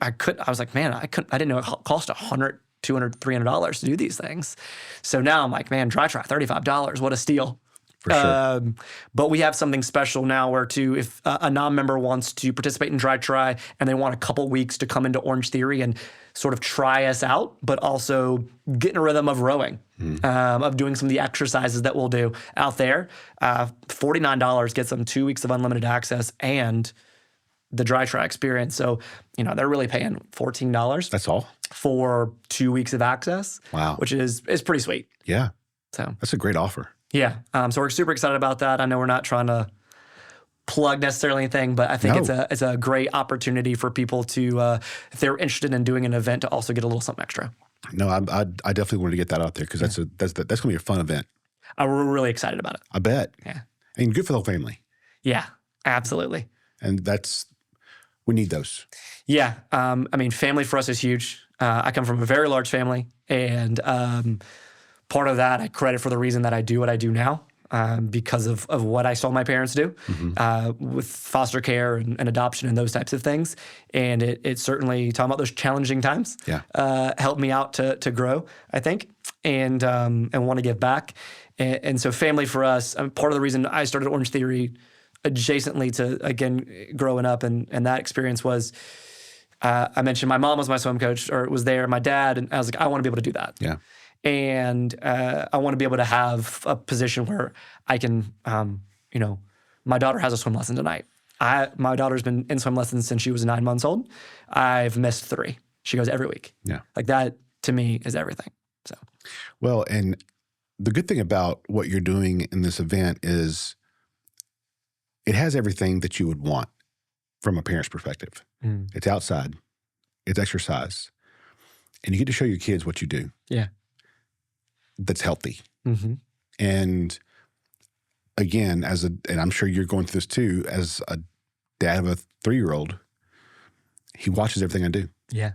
was like, man, I didn't know it cost $100, $200, $300 to do these things. So now I'm like, man, dry try, $35. What a steal. For sure. But we have something special now where if a non-member wants to participate in Dry Try and they want a couple weeks to come into Orangetheory and sort of try us out, but also get in a rhythm of rowing, of doing some of the exercises that we'll do out there. $49 gets them 2 weeks of unlimited access and the Dry Try experience. So, you know, they're really paying $14. That's all? For 2 weeks of access. Wow. Which is pretty sweet. Yeah. So That's a great offer. yeah. So we're super excited about that. I know we're not trying to plug necessarily anything, but I think it's a great opportunity for people to, if they're interested in doing an event, to also get a little something extra. No, I definitely wanted to get that out there because that's going to be a fun event. We're really excited about it. I bet. Yeah. And good for the whole family. Yeah, absolutely. And we need those. Yeah. I mean, family for us is huge. I come from a very large family, and part of that I credit for the reason that I do what I do now, because of what I saw my parents do with foster care and adoption and those types of things. And it certainly, talking about those challenging times, helped me out to grow, I think, and want to give back. And so family for us, part of the reason I started Orangetheory adjacently to, again, growing up and that experience was, I mentioned my mom was my swim coach, or was there, my dad, and I was like, I want to be able to do that. Yeah. And I want to be able to have a position where I can, my daughter has a swim lesson tonight. My daughter's been in swim lessons since she was 9 months old. I've missed 3. She goes every week. Yeah. Like that to me is everything. So, well, and the good thing about what you're doing in this event is it has everything that you would want from a parent's perspective. It's outside, it's exercise, and you get to show your kids what you do. Yeah. That's healthy. Mm-hmm. And again, and I'm sure you're going through this too, as a dad of a 3-year-old, he watches everything I do. Yeah.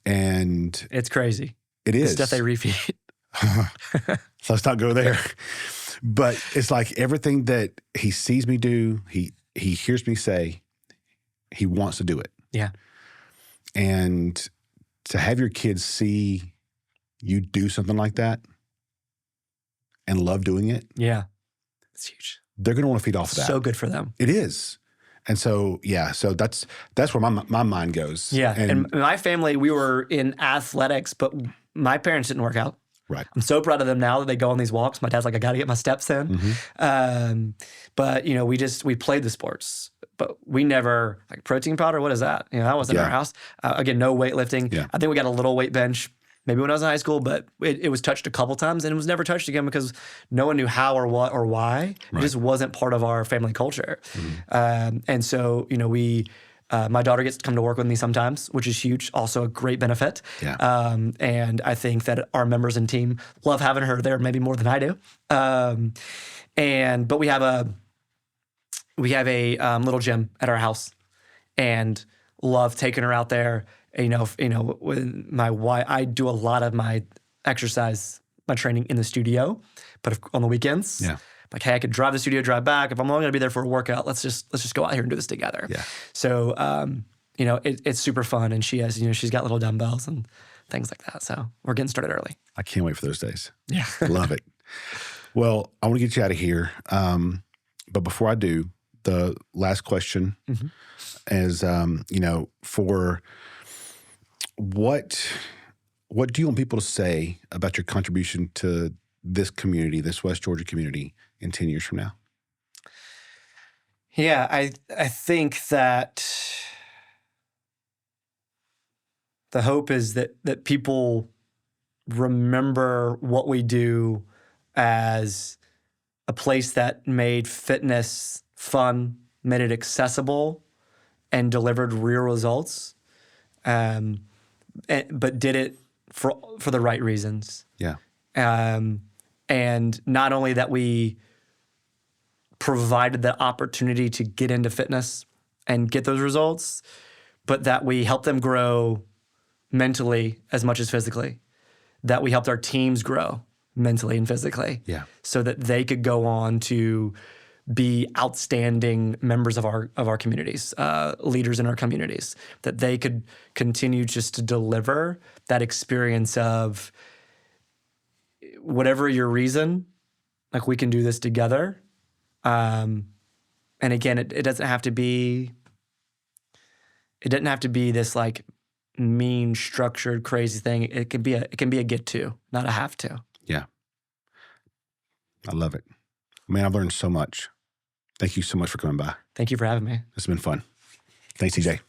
And it's crazy. It is. The stuff they repeat. So let's not go there. But it's like everything that he sees me do, he hears me say, he wants to do it. Yeah. And to have your kids see you do something like that and love doing it. Yeah. It's huge. They're going to want to feed off of that. So good for them. It is. And so, yeah, so that's where my mind goes. Yeah. And my family, we were in athletics, but my parents didn't work out. Right. I'm so proud of them now that they go on these walks. My dad's like, I got to get my steps in. But, we played the sports, but we never, like protein powder, what is that? That wasn't in our house. Again, no weightlifting. Yeah. I think we got a little weight bench maybe when I was in high school, but it was touched a couple times and it was never touched again because no one knew how or what or why. Right. It just wasn't part of our family culture. And so, my daughter gets to come to work with me sometimes, which is huge. Also a great benefit. Yeah. And I think that our members and team love having her there maybe more than I do. But we have a little gym at our house and love taking her out there. When my wife, I do a lot of my exercise, my training in the studio, but on the weekends, like, hey, I could drive to the studio, drive back. If I'm only going to be there for a workout, let's just go out here and do this together. Yeah. So, it's super fun, and she has, she's got little dumbbells and things like that. So we're getting started early. I can't wait for those days. Yeah. Love it. Well, I want to get you out of here. But before I do, the last question is, for what do you want people to say about your contribution to this community, this West Georgia community, in 10 years from now? Yeah, I think that the hope is that people remember what we do as a place that made fitness fun, made it accessible, and delivered real results, but did it for the right reasons. Yeah. And not only that we provided the opportunity to get into fitness and get those results, but that we help them grow mentally as much as physically, that we helped our teams grow mentally and physically, Yeah. so that they could go on to be outstanding members of our communities, leaders in our communities, that they could continue just to deliver that experience of whatever your reason, like we can do this together. And again, it doesn't have to be this like mean, structured, crazy thing. It can be a get to, not a have to. Yeah. I love it. Man, I've learned so much. Thank you so much for coming by. Thank you for having me. It's been fun. Thanks, TJ.